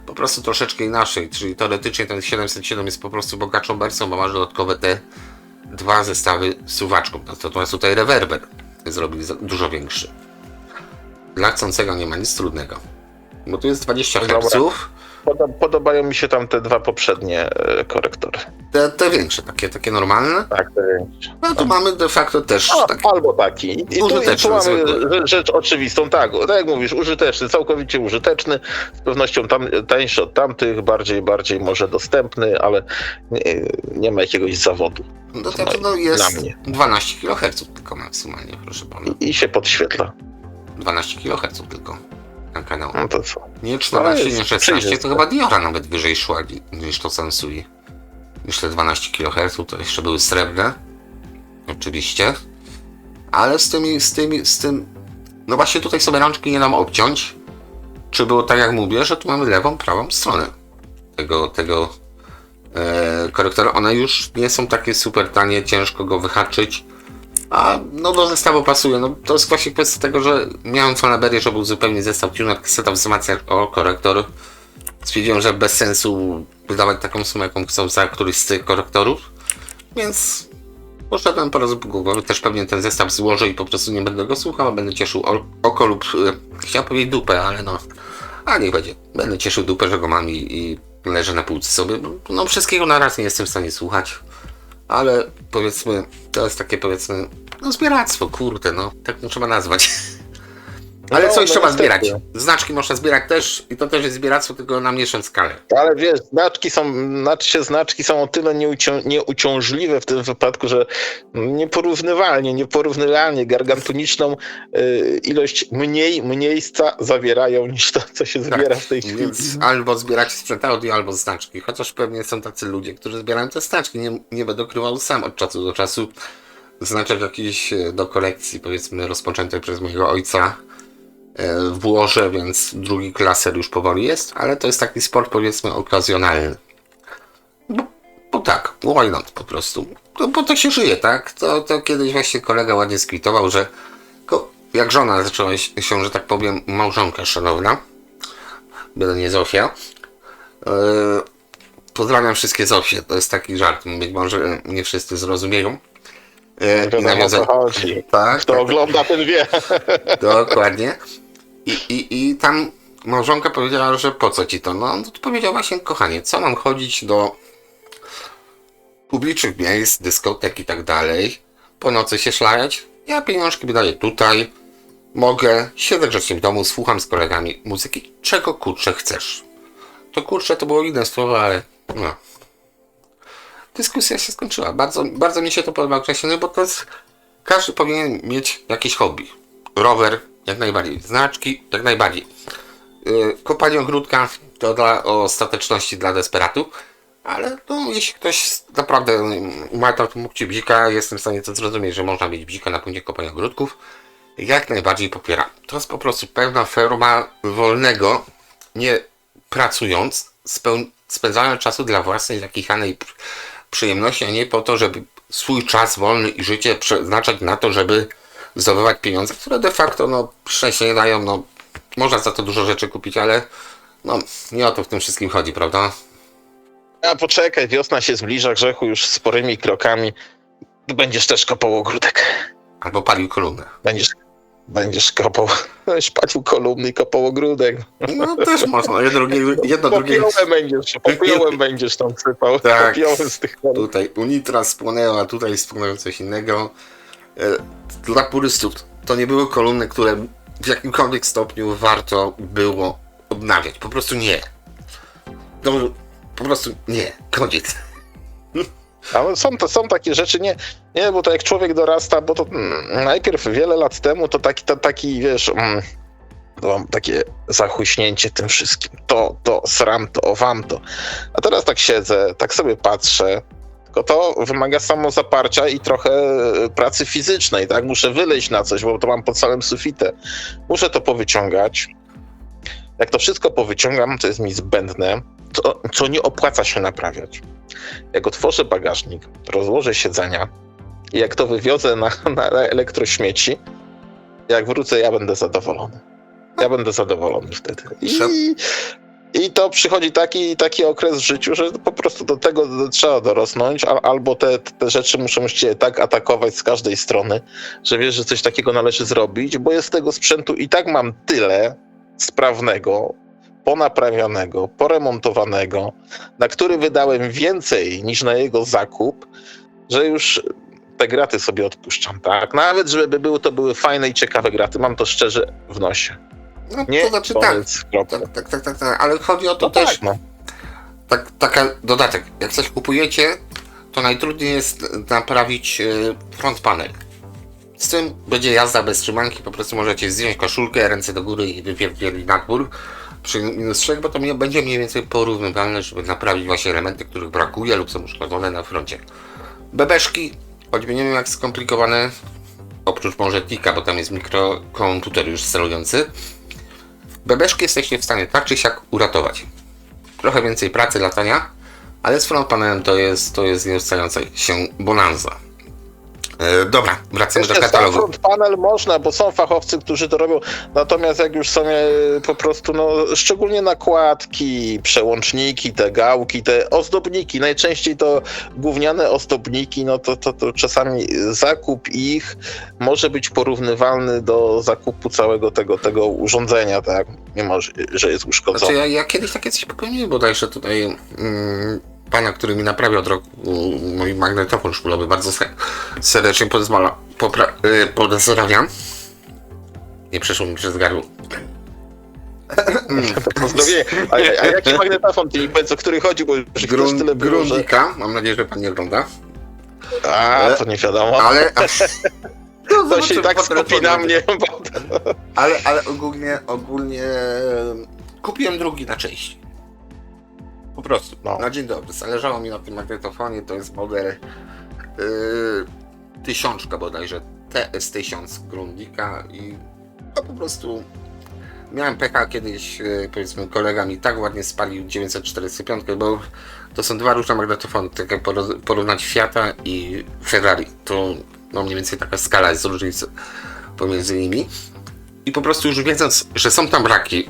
po prostu troszeczkę inaczej, czyli teoretycznie ten 707 jest po prostu bogatszą wersją, bo masz dodatkowe te 2 zestawy suwaczków, natomiast tutaj rewerber zrobili dużo większy. Dla chcącego nie ma nic trudnego, bo tu jest 20 Hz. Podobają mi się tam te 2 poprzednie korektory. Te większe, takie normalne. Tak, No tu mamy de facto też taki. albo taki. I Użyteczny, tu mamy zwykły. rzecz oczywistą, tak jak mówisz, użyteczny, całkowicie użyteczny, z pewnością tańszy od tamtych, bardziej może dostępny, ale nie ma jakiegoś zawodu. No to jest dla mnie. 12 kHz tylko maksymalnie, proszę pana. I się podświetla. 12 kHz tylko na kanał. No to co? Nie 14, jest nie 16, to przejrzyste. chyba Diora nawet wyżej szła niż to Sansui. Niż te 12 kHz, to jeszcze były srebrne. Oczywiście. Ale z tym... No właśnie tutaj sobie rączki nie dam obciąć. Czy było tak jak mówię, że tu mamy lewą, prawą stronę tego korektora. One już nie są takie super tanie, ciężko go wyhaczyć. A no do zestawu pasuje. No to jest właśnie kwestia tego, że miałem fanaberię, że był zupełnie zestaw tuner, kaseta, wzmacniacz, korektor. Stwierdziłem, że bez sensu wydawać taką sumę, jaką chcą za któryś z tych korektorów. Więc poszedłem po raz głowy, też pewnie ten zestaw złożę i po prostu nie będę go słuchał, będę cieszył oko lub chciałem powiedzieć dupę, ale no, a niech będzie. Będę cieszył dupę, że go mam i leżę na półce sobie. No wszystkiego na raz nie jestem w stanie słuchać, ale powiedzmy, to jest takie powiedzmy, no zbieractwo, kurde, no, tak to trzeba nazwać. Ale coś trzeba niestety. zbierać. Znaczki można zbierać też i to też jest zbieractwo, tylko na mniejszą skalę. Ale wiesz, znaczki są o tyle nieuciążliwe w tym wypadku, że nieporównywalnie gargantuniczną ilość miejsca zawierają niż to, co się zbiera w tej chwili. Więc albo zbierać sprzęt audio, albo znaczki. Chociaż pewnie są tacy ludzie, którzy zbierają te znaczki. Nie będę ukrywał, sam od czasu do czasu znaczek jakiś do kolekcji, powiedzmy, rozpoczętej przez mojego ojca włożę, więc drugi klaser już powoli jest, ale to jest taki sport, powiedzmy, okazjonalny. Bo tak, why not po prostu. Bo to się żyje, tak? To kiedyś właśnie kolega ładnie skwitował, że jak żona zaczęła się, że tak powiem, małżonka szanowna, byle nie Zofia, pozdrawiam wszystkie Zofie, to jest taki żart, być może nie wszyscy zrozumieją. Wiadomo, o co chodzi. Tak, Kto ogląda, ten wie. Dokładnie. I tam małżonka powiedziała, że po co ci to? No to powiedział właśnie, kochanie, co mam chodzić do publicznych miejsc, dyskotek i tak dalej, po nocy się szlajać? Ja pieniążki wydaję tutaj, mogę, siedzę grzecznie w domu, słucham z kolegami muzyki, czego kurczę chcesz. To kurczę to było inne słowo, ale no. Dyskusja się skończyła. Bardzo mi się to podoba określenie, bo to jest, każdy powinien mieć jakieś hobby. Rower jak najbardziej, znaczki jak najbardziej. Kopanie ogródka to dla ostateczności dla desperatu, ale no, jeśli ktoś naprawdę ma tam punkcie bzika, jestem w stanie to zrozumieć, że można mieć bzika na punkcie kopania ogródków, jak najbardziej popieram. To jest po prostu pewna forma wolnego, nie pracując, spędzania czasu dla własnej zakichanej przyjemności, a nie po to, żeby swój czas wolny i życie przeznaczać na to, żeby zdobywać pieniądze, które de facto no szczęście nie dają, no można za to dużo rzeczy kupić, ale no nie o to w tym wszystkim chodzi, prawda? A poczekaj, wiosna się zbliża, Grzechu, już sporymi krokami. Będziesz też kopał ogródek. Albo palił kolumnę. Będziesz kopał, będziesz palił kolumny i kopał ogródek. No też można, jedno drugie. Popiołem będziesz tam sypał. Tak. Popiołem z tych kolumn. Tutaj Unitra spłonęła, a tutaj spłonęło coś innego. Dla purystów to nie były kolumny, które w jakimkolwiek stopniu warto było odnawiać. Po prostu nie. No, po prostu nie. Koniec. Ale są takie rzeczy, nie, bo to jak człowiek dorasta, bo to najpierw wiele lat temu to taki wiesz, to mam takie zachłyśnięcie tym wszystkim. To, sram to, wam to. A teraz tak siedzę, tak sobie patrzę, tylko to wymaga samozaparcia i trochę pracy fizycznej, tak? Muszę wyleźć na coś, bo to mam pod samym sufitem. Muszę to powyciągać. Jak to wszystko powyciągam, to jest mi zbędne, co nie opłaca się naprawiać. Jak otworzę bagażnik, rozłożę siedzenia i jak to wywiozę na elektrośmieci, jak wrócę, ja będę zadowolony. Ja będę zadowolony wtedy. I to przychodzi taki okres w życiu, że po prostu do tego trzeba dorosnąć, albo te rzeczy muszą cię tak atakować z każdej strony, że wiesz, że coś takiego należy zrobić, bo jest tego sprzętu i tak mam tyle sprawnego, ponaprawianego, poremontowanego, na który wydałem więcej niż na jego zakup, że już te graty sobie odpuszczam, tak? Nawet żeby były fajne i ciekawe graty, mam to szczerze w nosie. No, Nie, to znaczy tak, ale chodzi o to no też, tak, no. Taka dodatek, jak coś kupujecie, to najtrudniej jest naprawić front panel. Z tym będzie jazda bez trzymanki, po prostu możecie zdjąć koszulkę, ręce do góry i wypierdzieli na dwór przy -3, bo to będzie mniej więcej porównywalne, żeby naprawić właśnie elementy, których brakuje lub są uszkodzone na froncie. Bebeszki, choćby nie wiem jak skomplikowane, oprócz może tika, bo tam jest mikrokomputer już sterujący, bebeszki jesteście w stanie tak czy siak uratować. Trochę więcej pracy, latania, ale z front panelem to jest nieustająca się bonanza. Dobra, wracamy do katalogu. Front panel można, bo są fachowcy, którzy to robią, natomiast jak już są po prostu, szczególnie nakładki, przełączniki, te gałki, te ozdobniki, najczęściej to gówniane ozdobniki, to czasami zakup ich może być porównywalny do zakupu całego tego urządzenia, tak, mimo że jest uszkodzone. Znaczy ja kiedyś takie coś popełniłem bodajże tutaj pana, który mi naprawiał od roku mój magnetofon szpulowy, bardzo serdecznie pozdrawiam. Nie przeszło mi przez gardło. Pozdrowienie. A jaki magnetofon ty mi powiedz, o który chodzi, bo już też tyle było, że... Grundika, mam nadzieję, że pan nie ogląda. To nie wiadomo. Ale... To się tak skupi na mnie. Ale ogólnie kupiłem drugi na części. Po prostu, na dzień dobry. Zależało mi na tym magnetofonie, to jest model 1000 bodajże, TS1000 Grundika i po prostu miałem pecha kiedyś, powiedzmy kolega mi tak ładnie spalił 945, bo to są dwa różne magnetofony, tak jak porównać Fiata i Ferrari, to mniej więcej taka skala jest różnicy pomiędzy nimi i po prostu już wiedząc, że są tam braki,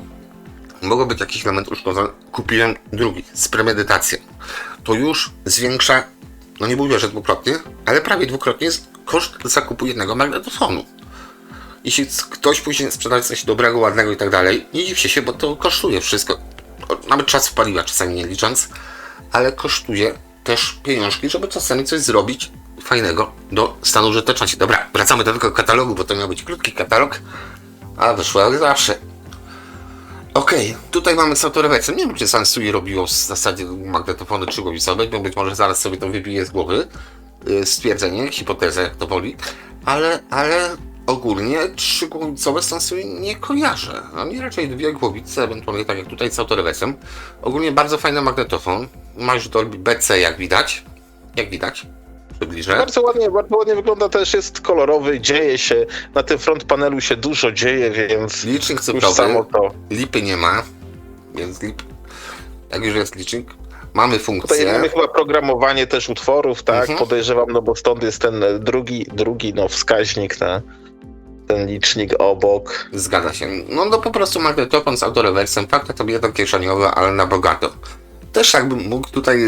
mogło być jakiś element uszkodzony, kupiłem drugi z premedytacją. To już zwiększa, nie mówię, że dwukrotnie, ale prawie dwukrotnie jest koszt zakupu jednego magnetofonu. Jeśli ktoś później sprzedaje coś dobrego, ładnego i tak dalej, nie dziwcie się, bo to kosztuje wszystko. Nawet czas paliwa czasami nie licząc, ale kosztuje też pieniążki, żeby czasami coś zrobić fajnego do stanu użyteczności. Dobra, wracamy do tego katalogu, bo to miał być krótki katalog, a wyszło jak zawsze. Okej, tutaj mamy Sautorewecem. Nie wiem, czy Sansui robiło w zasadzie magnetofony trzygłowicowe, bo być może zaraz sobie to wybiję z głowy. Stwierdzenie, hipotezę, jak to woli. Ale ogólnie trzygłowicowe Sansui nie kojarzę. Oni raczej dwie głowice, ewentualnie tak jak tutaj z Sautorewecem. Ogólnie bardzo fajny magnetofon. Ma już Dolby BC, jak widać. Przybliżę. Bardzo ładnie wygląda, też jest kolorowy, dzieje się, na tym front panelu się dużo dzieje, więc licznik już cyfrowy, samo to. lipy nie ma, więc jak już jest licznik. mamy Tutaj funkcję. mamy chyba programowanie też utworów, tak? Podejrzewam, no bo stąd jest ten drugi wskaźnik, ten licznik obok. Zgadza się. No po prostu magnetofon z autorewersem, fakt to jednokieszeniowy, ale na bogato. Też jakbym mógł tutaj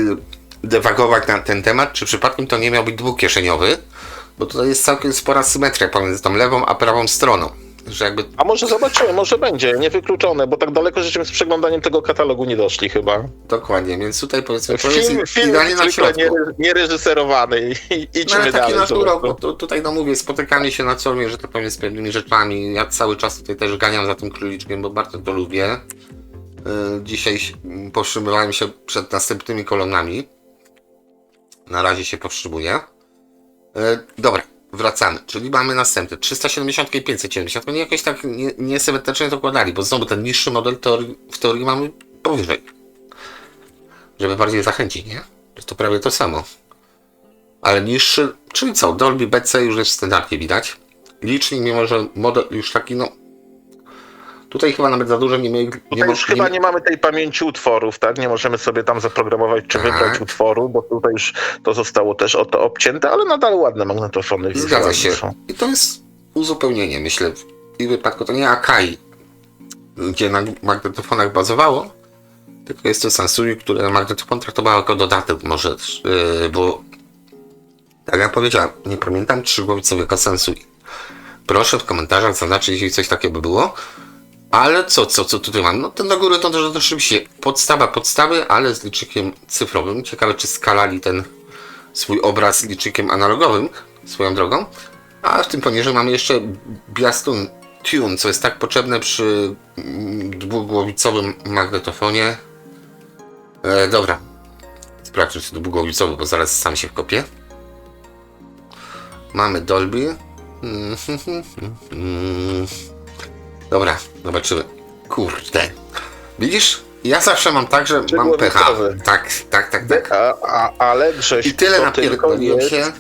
dywagować na ten temat, czy przypadkiem to nie miał być dwukieszeniowy, bo tutaj jest całkiem spora symetria pomiędzy tą lewą a prawą stroną. Że jakby... A może zobaczymy, może będzie, niewykluczone, bo tak daleko żeśmy z przeglądaniem tego katalogu nie doszli chyba. Dokładnie, więc tutaj powiedzmy, to jest Film idealnie na środku. nie reżyserowany i idziemy ale taki dalej. naturał, bo tutaj no mówię, spotykamy się na co dzień, że to powiem z pewnymi rzeczami. Ja cały czas tutaj też ganiam za tym króliczkiem, bo bardzo to lubię. Dzisiaj powstrzymywałem się przed następnymi kolonami. Na razie się powstrzymuję. Dobra, wracamy. Czyli mamy następne 370 i 570. Oni jakoś tak niesymetrycznie to układali, bo znowu ten niższy model w teorii mamy powyżej. Żeby bardziej zachęcić, nie? To prawie to samo. Ale niższy, czyli co? Dolby BC już jest w standardzie widać. Licznik, mimo że model już taki, no... Tutaj chyba nawet za dużo chyba nie mamy tej pamięci utworów, tak? Nie możemy sobie tam zaprogramować czy wybrać utworu, bo tutaj już to zostało też o to obcięte, ale nadal ładne magnetofony. Zgadza się. I to jest uzupełnienie, myślę. W ich wypadku to nie Akai, gdzie na magnetofonach bazowało, tylko jest to Sansui, które magnetofon traktowało jako dodatek może, bo tak jak powiedziałem, nie pamiętam trzygłowicowego Sansui. Proszę w komentarzach zaznaczyć, jeśli coś takiego by było. Ale co tutaj mam? No ten do góry to rzeczywiście podstawy, ale z licznikiem cyfrowym. Ciekawe, czy skalali ten swój obraz licznikiem analogowym, swoją drogą. A w tym poniżej mamy jeszcze Biastun Tune, co jest tak potrzebne przy dwugłowicowym magnetofonie. Dobra. Sprawdźmy, czy to dwugłowicowy, bo zaraz sam się wkopię. Mamy Dolby. Dobra, zobaczymy. Kurde. Widzisz? Ja zawsze mam tak, że mam pecha. Tak. Ale Grześ, i tyle napierdoliłem się.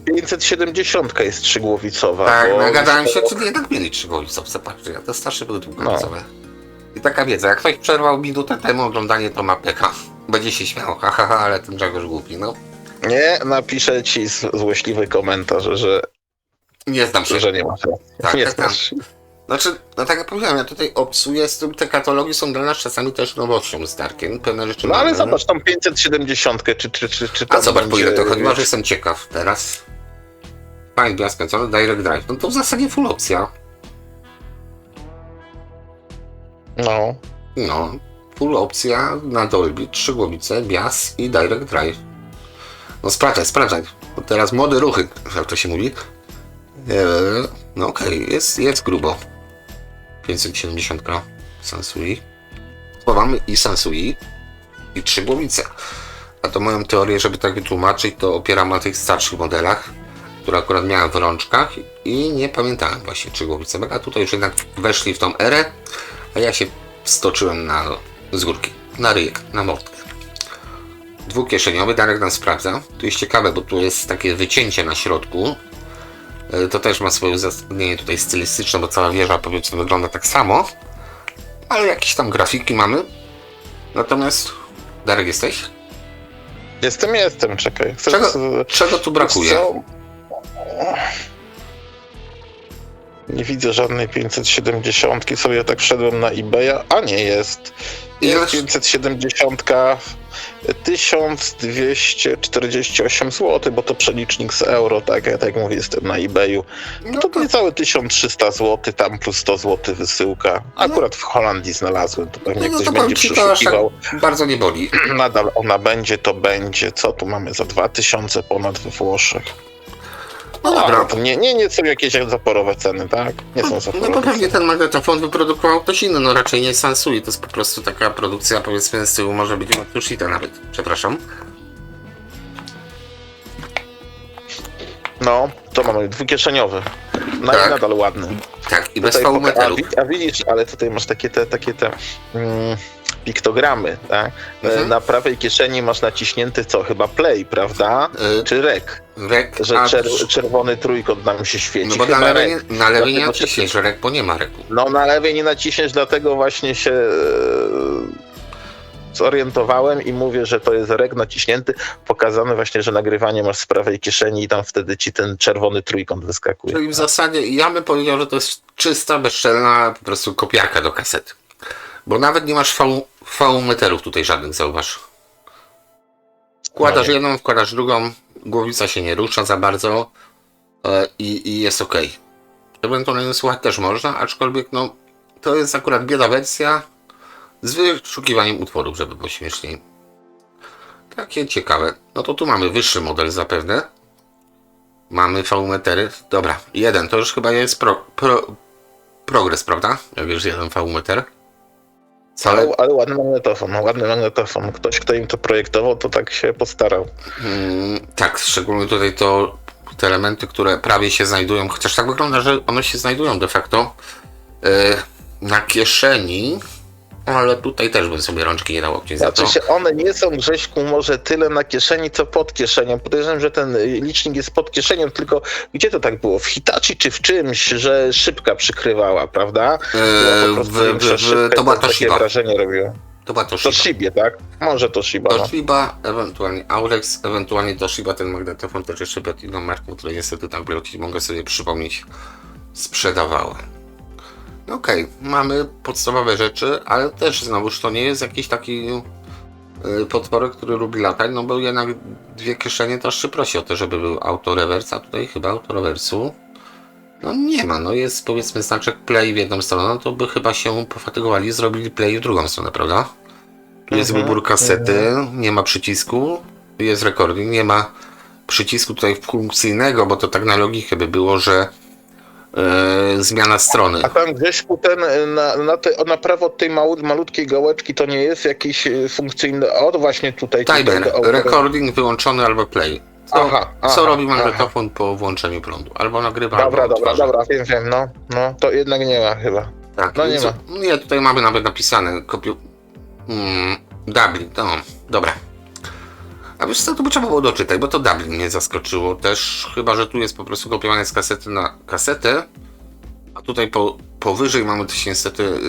570 jest trzygłowicowa. Tak, nagadałem się, czyli jednak mieli trzygłowicowce. Patrzcie, te starsze były dwugłowicowe. I taka wiedza, jak ktoś przerwał minutę temu oglądanie, to ma pecha. Będzie się śmiał, haha, ale ten Grzegorz głupi, no. Nie, napiszę ci złośliwy komentarz, że nie znam się. Że nie ma. Tak, nie tak. Znaczy, no tak jak powiedziałem, ja tutaj obsuję, te katalogi są dla nas czasami też nowością z Darkiem, pewne rzeczy ale mamy. zobacz tą 570, czy tam a zobacz, po ile to chodzi, wiesz... że jestem ciekaw teraz. Fine Bias skręcony, Direct Drive, no to w zasadzie full opcja. No, full opcja na Dolby, 3 głowice, Bias i Direct Drive. No sprawdzaj, bo teraz młode ruchy, jak to się mówi. No okej, jest grubo. 570 Sansui. Mamy i Sansui i 3 głowice. A to moją teorię, żeby tak wytłumaczyć, to opieram na tych starszych modelach, które akurat miałem w rączkach i nie pamiętałem właśnie 3 głowice. A tutaj już jednak weszli w tą erę, a ja się stoczyłem z górki, na ryjek, na mordkę. Dwukieszeniowy, Darek nam sprawdza. Tu jest ciekawe, bo tu jest takie wycięcie na środku. To też ma swoje uzasadnienie tutaj stylistyczne, bo cała wieża powiedzmy wygląda tak samo. Ale jakieś tam grafiki mamy. Natomiast... Darek, jesteś? Jestem, czekaj. Czego tu brakuje? Nie widzę żadnej 570. Sobie tak wszedłem na eBaya, a nie jest. Jest 570, 1248 zł, bo to przelicznik z euro, tak jak mówię, jestem na eBayu. No to niecałe 1300 zł, tam plus 100 zł wysyłka. Akurat w Holandii znalazłem, to pewnie ktoś będzie przeszukiwał. Tak bardzo nie boli. Nadal ona będzie, to będzie. Co tu mamy za 2000 ponad we Włoszech? No dobra. To nie są jakieś zaporowe ceny, tak? Nie są zaporowe. No to pewnie ten magnetofon wyprodukował ktoś inny, no raczej nie Sansui, to jest po prostu taka produkcja, powiedzmy z tyłu może być Matsushita nawet, przepraszam. No, to mamy dwukieszeniowy. Tak. Nadal ładny. Tak, i bez V-metalów. A widzisz, ale tutaj masz takie te piktogramy, tak? Na prawej kieszeni masz naciśnięty co? Chyba play, prawda? Czy rec? Że czerwony trójkąt nam się świeci. No bo na lewej nie naciśniesz rec, bo nie ma reku. No na lewej nie naciśniesz, dlatego właśnie się zorientowałem i mówię, że to jest rek naciśnięty, pokazane właśnie, że nagrywanie masz z prawej kieszeni i tam wtedy ci ten czerwony trójkąt wyskakuje. Czyli w zasadzie ja bym powiedział, że to jest czysta, bezczelna po prostu kopiarka do kasety. Bo nawet nie masz V-meterów tutaj żadnych, zauważ. Wkładasz jedną, wkładasz drugą, głowica się nie rusza za bardzo i jest ok. Ewentualnie słuchać też można, aczkolwiek no to jest akurat bieda wersja z wyszukiwaniem utworów, żeby było śmieszniej. Takie ciekawe. No to tu mamy wyższy model zapewne. Mamy V-metery. Dobra, jeden to już chyba jest progres, prawda? Jak już jeden V-meter. Ale ładny magnetofon, ładny magnetofon. Ktoś, kto im to projektował, to tak się postarał. Tak, szczególnie tutaj te elementy, które prawie się znajdują, chociaż tak wygląda, że one się znajdują de facto na kieszeni, ale tutaj też bym sobie rączki nie dał obciąć za to. Znaczy one nie są, Grześku, może tyle na kieszeni, co pod kieszenią. Podejrzewam, że ten licznik jest pod kieszenią, tylko gdzie to tak było? W Hitachi czy w czymś, że szybka przykrywała, prawda? To była Toshiba. Wrażenie robiło. To była Toshiba. Toshibie, tak? Może Toshiba. Toshiba, ewentualnie Aurex, ewentualnie Toshiba, ten magnetofon też jeszcze przed inną marką, której niestety tam wrócić, mogę sobie przypomnieć, sprzedawałem. Okej, mamy podstawowe rzeczy, ale też znowuż to nie jest jakiś taki potworek, który lubi latać, no bo jednak dwie kieszenie to aż się prosi o to, żeby był autorewers, a tutaj chyba autorewersu no nie ma, no jest powiedzmy znaczek play w jedną stronę, no to by chyba się pofatygowali, zrobili play w drugą stronę, prawda? Tu jest wybór kasety, nie ma przycisku, jest recording, nie ma przycisku tutaj funkcyjnego, bo to tak na logikę by było, że zmiana strony. A tam gdzieś ten na prawo od tej malutkiej gałeczki to nie jest jakiś funkcyjny, właśnie tutaj. Timer, recording wyłączony albo play. Aha, co robi magnetofon po włączeniu prądu? Albo nagrywa, Dobra, wiem, no, to jednak nie ma chyba. Tak, no nie ma. Nie, tutaj mamy nawet napisane, Dublin, no, dobra. A wiesz co, to by trzeba było doczytać, bo to Dublin mnie zaskoczyło też, chyba że tu jest po prostu kopiowane z kasety na kasetę, a tutaj powyżej mamy to się niestety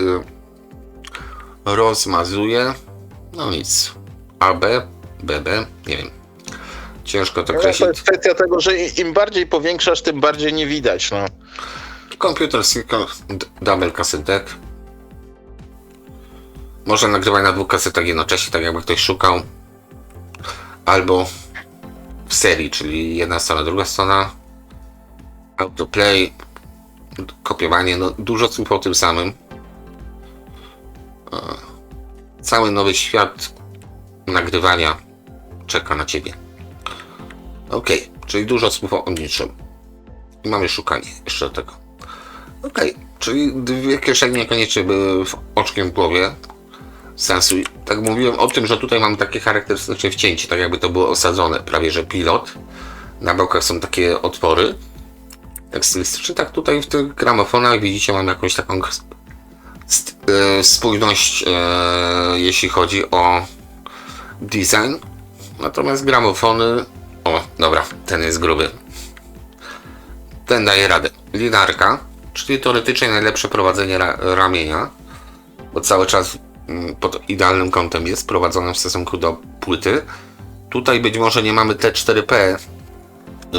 rozmazuje, no nic, AB, BB, nie wiem, ciężko to określić. To jest kwestia tego, że im bardziej powiększasz, tym bardziej nie widać, no. Komputer single double kasetek. Można nagrywać na dwóch kasetach jednocześnie, tak jakby ktoś szukał. Albo w serii, czyli jedna strona, druga strona. Autoplay, kopiowanie, no dużo słów o tym samym. Cały nowy świat nagrywania czeka na ciebie. Ok, czyli dużo słów o niczym. I mamy szukanie jeszcze do tego. Ok, czyli dwie kieszenie niekoniecznie były oczkiem w głowie. Sensu. Tak mówiłem o tym, że tutaj mamy takie charakterystyczne wcięcie, tak jakby to było osadzone, prawie że pilot. Na bokach są takie otwory. Tak stylistycznie, tak tutaj w tych gramofonach widzicie, mam jakąś taką spójność, jeśli chodzi o design. Natomiast gramofony, o dobra, ten jest gruby. Ten daje radę. Linarka, czyli teoretycznie najlepsze prowadzenie ramienia, bo cały czas pod idealnym kątem jest prowadzone w stosunku do płyty. Tutaj być może nie mamy T4P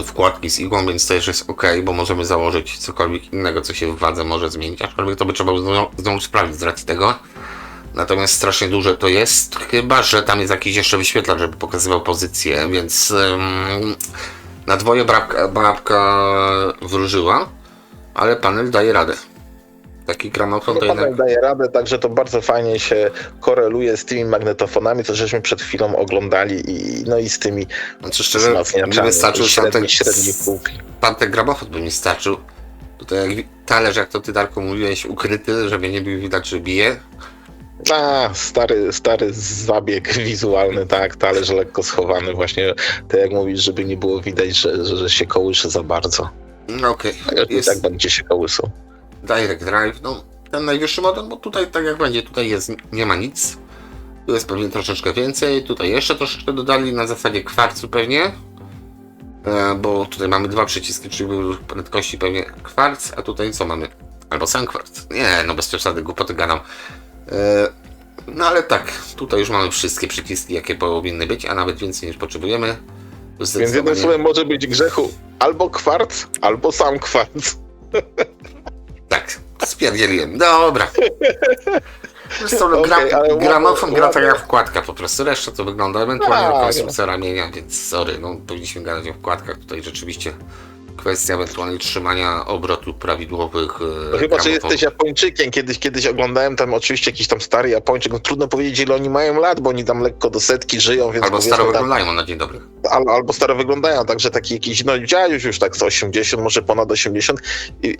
wkładki z igłą, więc też jest ok, bo możemy założyć cokolwiek innego, co się w wadze może zmienić, aczkolwiek to by trzeba znowu sprawdzić z racji tego. Natomiast strasznie duże to jest, chyba że tam jest jakiś jeszcze wyświetlacz, żeby pokazywał pozycję, więc na dwoje babka wróżyła, ale panel daje radę. Taki gramofon to jednak daje radę, także to bardzo fajnie się koreluje z tymi magnetofonami, co żeśmy przed chwilą oglądali i z tymi wzmacniaczami. Nie wystarczył średniej półki. Pan gramofon by mi starczył. Tutaj jak talerz, jak to ty, Darku, mówiłeś, ukryty, żeby nie było widać, że bije. Stary zabieg wizualny, tak, talerz lekko schowany właśnie, tak jak mówisz, żeby nie było widać, że się kołysze za bardzo. No okej. I tak będzie się kołysał. Direct Drive, no ten najwyższy model, bo tutaj tak jak będzie, tutaj jest, nie ma nic. Tu jest pewnie troszeczkę więcej, tutaj jeszcze troszeczkę dodali na zasadzie kwarcu pewnie. Bo tutaj mamy dwa przyciski, czyli prędkości pewnie kwarc, a tutaj co mamy? Albo sam kwarc. Nie, no bez przesady, głupoty gadam. No ale tak, tutaj już mamy wszystkie przyciski, jakie powinny być, a nawet więcej niż potrzebujemy. Więc jednym słowem może być grzechu albo kwarc, albo sam kwarc. Tak, spierdzieliłem. Dobra. Zresztą gramofon gra tak jak wkładka po prostu. Reszta to wygląda ewentualnie konstrukcja ramienia, więc sorry, no powinniśmy gadać o wkładkach. Tutaj rzeczywiście kwestia ewentualnie trzymania obrotów prawidłowych. Chyba, że jesteś Japończykiem. Kiedyś oglądałem tam oczywiście jakiś tam stary Japończyk. No, trudno powiedzieć, ile oni mają lat, bo oni tam lekko do setki żyją. Więc albo staro wyglądają na dzień dobry. Albo staro wyglądają, także taki jakiś, no dziaduś już tak z 80, może ponad 80. I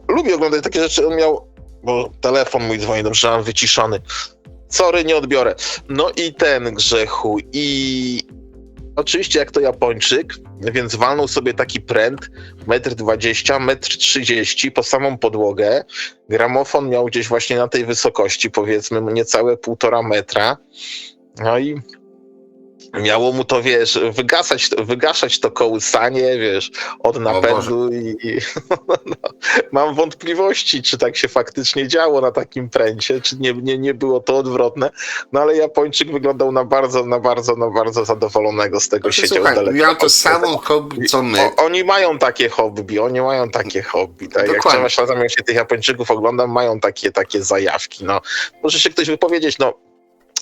lubię oglądać takie rzeczy. On miał, bo telefon mój dzwoni, dobrze, mam wyciszony. Sorry, nie odbiorę. No i ten grzechu. I oczywiście jak to Japończyk, więc walnął sobie taki pręt 1,20 m, 1,30 m po samą podłogę. Gramofon miał gdzieś właśnie na tej wysokości, powiedzmy niecałe 1,5 metra. No i miało mu to, wiesz, wygaszać to kołysanie, wiesz, od napędu i no, mam wątpliwości, czy tak się faktycznie działo na takim pręcie, czy nie było to odwrotne, no ale Japończyk wyglądał na bardzo zadowolonego z tego, siedział daleko. Miał to samo hobby, co my. Oni mają takie hobby, tak? Jak trzeba czasami jak się tych Japończyków oglądam, mają takie zajawki, no. Może się ktoś wypowiedzieć, no.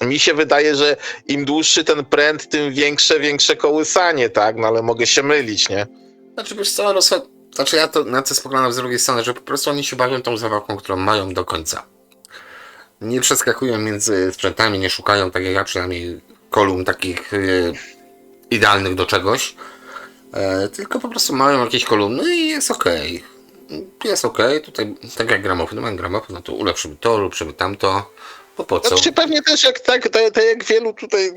Mi się wydaje, że im dłuższy ten pręt, tym większe kołysanie, tak? No ale mogę się mylić, nie? Znaczy, wiesz co, znaczy ja to na to spoglądam z drugiej strony, że po prostu oni się bawią tą zabawką, którą mają do końca. Nie przeskakują między sprzętami, nie szukają, tak jak ja przynajmniej, kolumn takich idealnych do czegoś, tylko po prostu mają jakieś kolumny i jest okej. Jest okej, tutaj tak jak gramofon, mam gramofon, no to ulepszymy to, ulepszymy tamto. Po co? Znaczy pewnie też jak wielu tutaj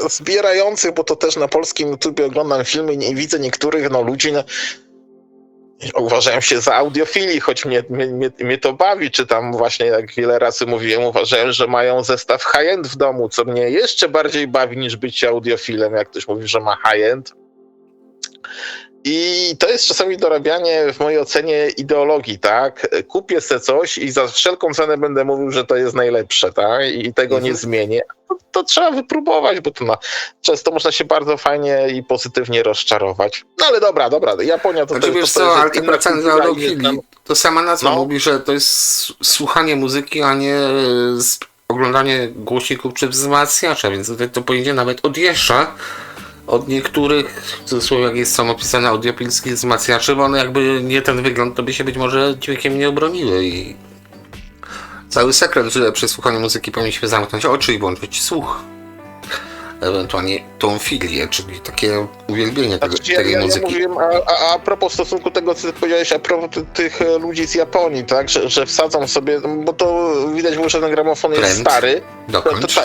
zbierających, bo to też na polskim YouTubie oglądam filmy i widzę niektórych ludzi, uważają się za audiofili, choć mnie to bawi, czy tam właśnie, jak wiele razy mówiłem, uważają, że mają zestaw high-end w domu, co mnie jeszcze bardziej bawi niż bycie audiofilem, jak ktoś mówi, że ma high-end. I to jest czasami dorabianie, w mojej ocenie, ideologii, tak? Kupię se coś i za wszelką cenę będę mówił, że to jest najlepsze, tak? I tego nie zmienię. To trzeba wypróbować, bo to często można się bardzo fajnie i pozytywnie rozczarować. No ale dobra, Japonia to... Znaczy, wiesz co, ale tak wracając do audiofilii, to sama nazwa mówi, że to jest słuchanie muzyki, a nie oglądanie głośników czy wzmacniacza, więc tutaj to pojedzie nawet odjeżdża od niektórych, w cudzysłowie jak jest sam opisane, audiopilskich wzmacniaczy, bo one jakby nie ten wygląd, to by się być może dźwiękiem nie obroniły i cały sekret, że przy słuchaniu muzyki powinniśmy zamknąć oczy i włączyć słuch. Ewentualnie tą filię, czyli takie uwielbienie tej muzyki. Ja mówiłem a propos stosunku tego, co ty powiedziałeś, a propos tych ludzi z Japonii, tak, że wsadzą sobie, bo to widać było, że ten gramofon jest stary.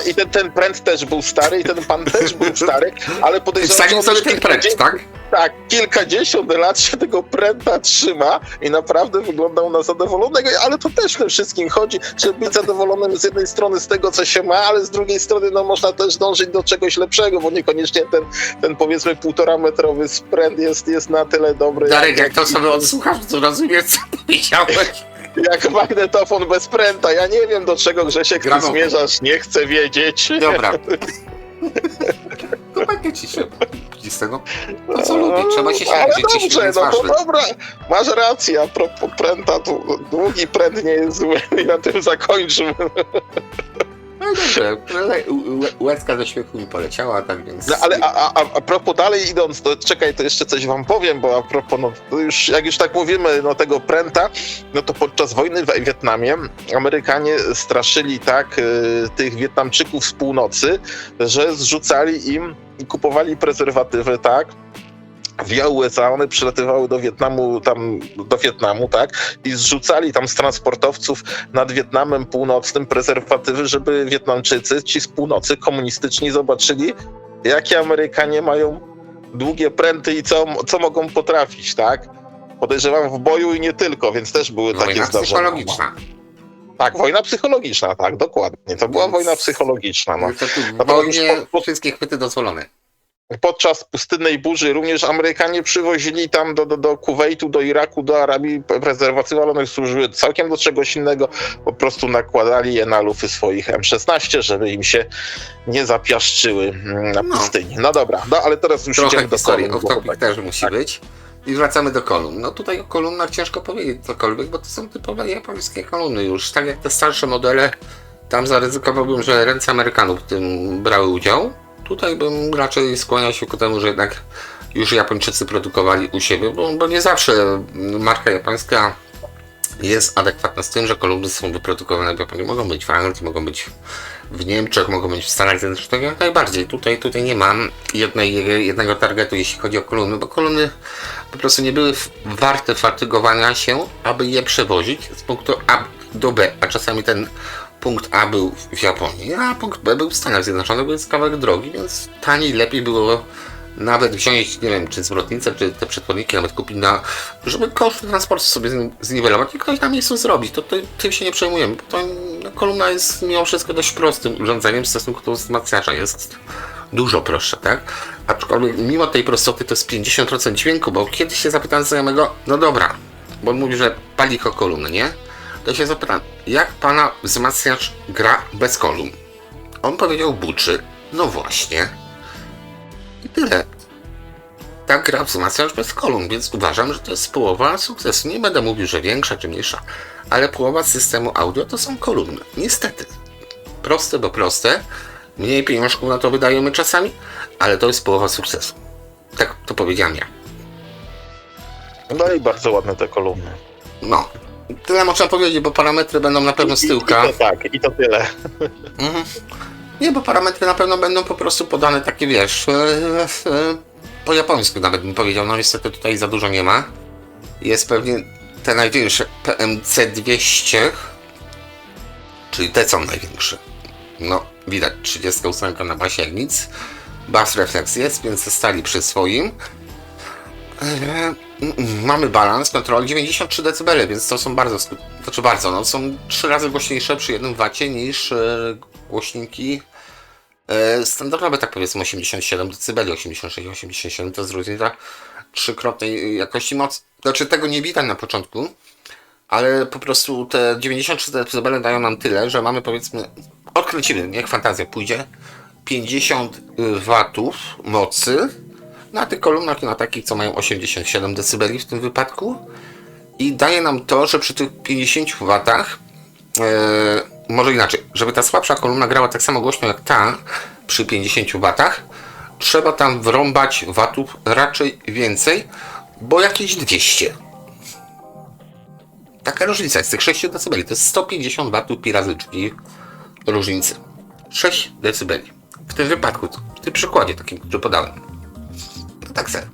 I ten pręt też był stary i ten pan też był stary, ale podejrzewam, że sobie ten pręt, tak? Tak, kilkadziesiąt lat się tego pręta trzyma i naprawdę wyglądał na zadowolonego, ale to też tym wszystkim chodzi, żeby być zadowolonym z jednej strony z tego, co się ma, ale z drugiej strony można też dążyć do czegoś lepszego, bo niekoniecznie ten powiedzmy 1,5-metrowy spręt jest na tyle dobry. Darek, jak to sobie odsłuchasz, to rozumiesz, co powiedziałeś. Jak magnetofon bez pręta, ja nie wiem, do czego, Grzesiek, ty zmierzasz, nie chcę wiedzieć. Dobra. To będzie ci się z tego, co lubię, trzeba się śmiać. Ale dobrze, to dobra, masz rację, a propos pręta, to długi pręt nie jest zły i na tym zakończymy. No dobrze, łezka ze śmiechu mi poleciała, tak więc... No ale a propos dalej idąc, to czekaj, to jeszcze coś wam powiem, bo a propos, jak już tak mówimy, tego pręta, no to podczas wojny w Wietnamie Amerykanie straszyli tak tych Wietnamczyków z północy, że zrzucali im i kupowali prezerwatywy, tak? Via USA, one przylatywały do Wietnamu, tak? I zrzucali tam z transportowców nad Wietnamem Północnym prezerwatywy, żeby Wietnamczycy, ci z północy, komunistyczni, zobaczyli, jakie Amerykanie mają długie pręty i co mogą potrafić, tak? Podejrzewam w boju i nie tylko, więc też były takie zdarzenia. Psychologiczna. Tak, wojna psychologiczna, tak, dokładnie. To była wojna psychologiczna. No. To tu w wojnie wszystkie chwyty dozwolone. podczas pustynnej burzy również Amerykanie przywozili tam do Kuwejtu, do Iraku, do Arabii prezerwatywy, ale one służyły całkiem do czegoś innego. Po prostu nakładali je na lufy swoich M16, żeby im się nie zapiaszczyły na pustyni. No dobra, ale teraz już trochę idziemy do historii, kolumn. off-topic też musi być. I wracamy do kolumn. No tutaj o kolumnach ciężko powiedzieć cokolwiek, bo to są typowe japońskie kolumny już. Tak jak te starsze modele, tam zaryzykowałbym, że ręce Amerykanów w tym brały udział. Tutaj bym raczej skłaniał się ku temu, że jednak już Japończycy produkowali u siebie, bo nie zawsze marka japońska jest adekwatna z tym, że kolumny są wyprodukowane w Japonii. Mogą być w Anglii, mogą być w Niemczech, mogą być w Stanach Zjednoczonych, jak najbardziej. Tutaj nie mam jednego targetu, jeśli chodzi o kolumny, bo kolumny po prostu nie były warte fatygowania się, aby je przewozić z punktu A do B, a czasami ten punkt A był w Japonii, a punkt B był w Stanach Zjednoczonych, bo jest kawałek drogi, więc taniej, lepiej było nawet wziąć, nie wiem, czy zwrotnicę, czy te przetworniki nawet kupić żeby koszty transportu sobie zniwelować i ktoś na miejscu zrobić. To tym się nie przejmujemy, bo to kolumna jest mimo wszystko dość prostym urządzeniem w stosunku do wzmacniacza. Jest dużo prostsze, tak? Aczkolwiek mimo tej prostoty to jest 50% dźwięku, bo kiedyś się zapytałem znajomego, no dobra, bo on mówi, że pali kolumny, nie? To się zapytam, jak pana wzmacniacz gra bez kolumn? On powiedział buczy. No właśnie. I tyle. Tak gra wzmacniacz bez kolumn, więc uważam, że to jest połowa sukcesu. Nie będę mówił, że większa czy mniejsza, ale połowa systemu audio to są kolumny. Niestety. Proste, bo proste. Mniej pieniążków na to wydajemy czasami, ale to jest połowa sukcesu. Tak to powiedziałem ja. No i bardzo ładne te kolumny. No. Tyle można powiedzieć, bo parametry będą na pewno z tyłka. I to tak, i to tyle. Mhm. Nie, bo parametry na pewno będą po prostu podane takie, wiesz, po japońsku nawet bym powiedział. No niestety tutaj za dużo nie ma. Jest pewnie te największe PMC 200, czyli te są największe. No, widać 38 na basie jak nic. Bass reflex jest, więc stali przy swoim. Mamy balans kontroli 93 dB, więc to są bardzo, są 3 razy głośniejsze przy 1 wacie niż głośniki standardowe, tak powiedzmy 87 dB, 86, 87 to jest różnica trzykrotnej jakości mocy. Znaczy tego nie widać na początku, ale po prostu te 93 dB dają nam tyle, że mamy powiedzmy, odkręcimy, niech fantazja pójdzie, 50 watów mocy na tych kolumnach i na takich, co mają 87 dB w tym wypadku. I daje nam to, że przy tych 50 watach, może inaczej, żeby ta słabsza kolumna grała tak samo głośno jak ta przy 50 watach, trzeba tam wrąbać watów raczej więcej, bo jakieś 200. Taka różnica jest z tych 6 dB, to jest 150 watów pi razy drzwi różnicy. 6 dB. W tym wypadku, w tym przykładzie takim, który podałem. To tak se.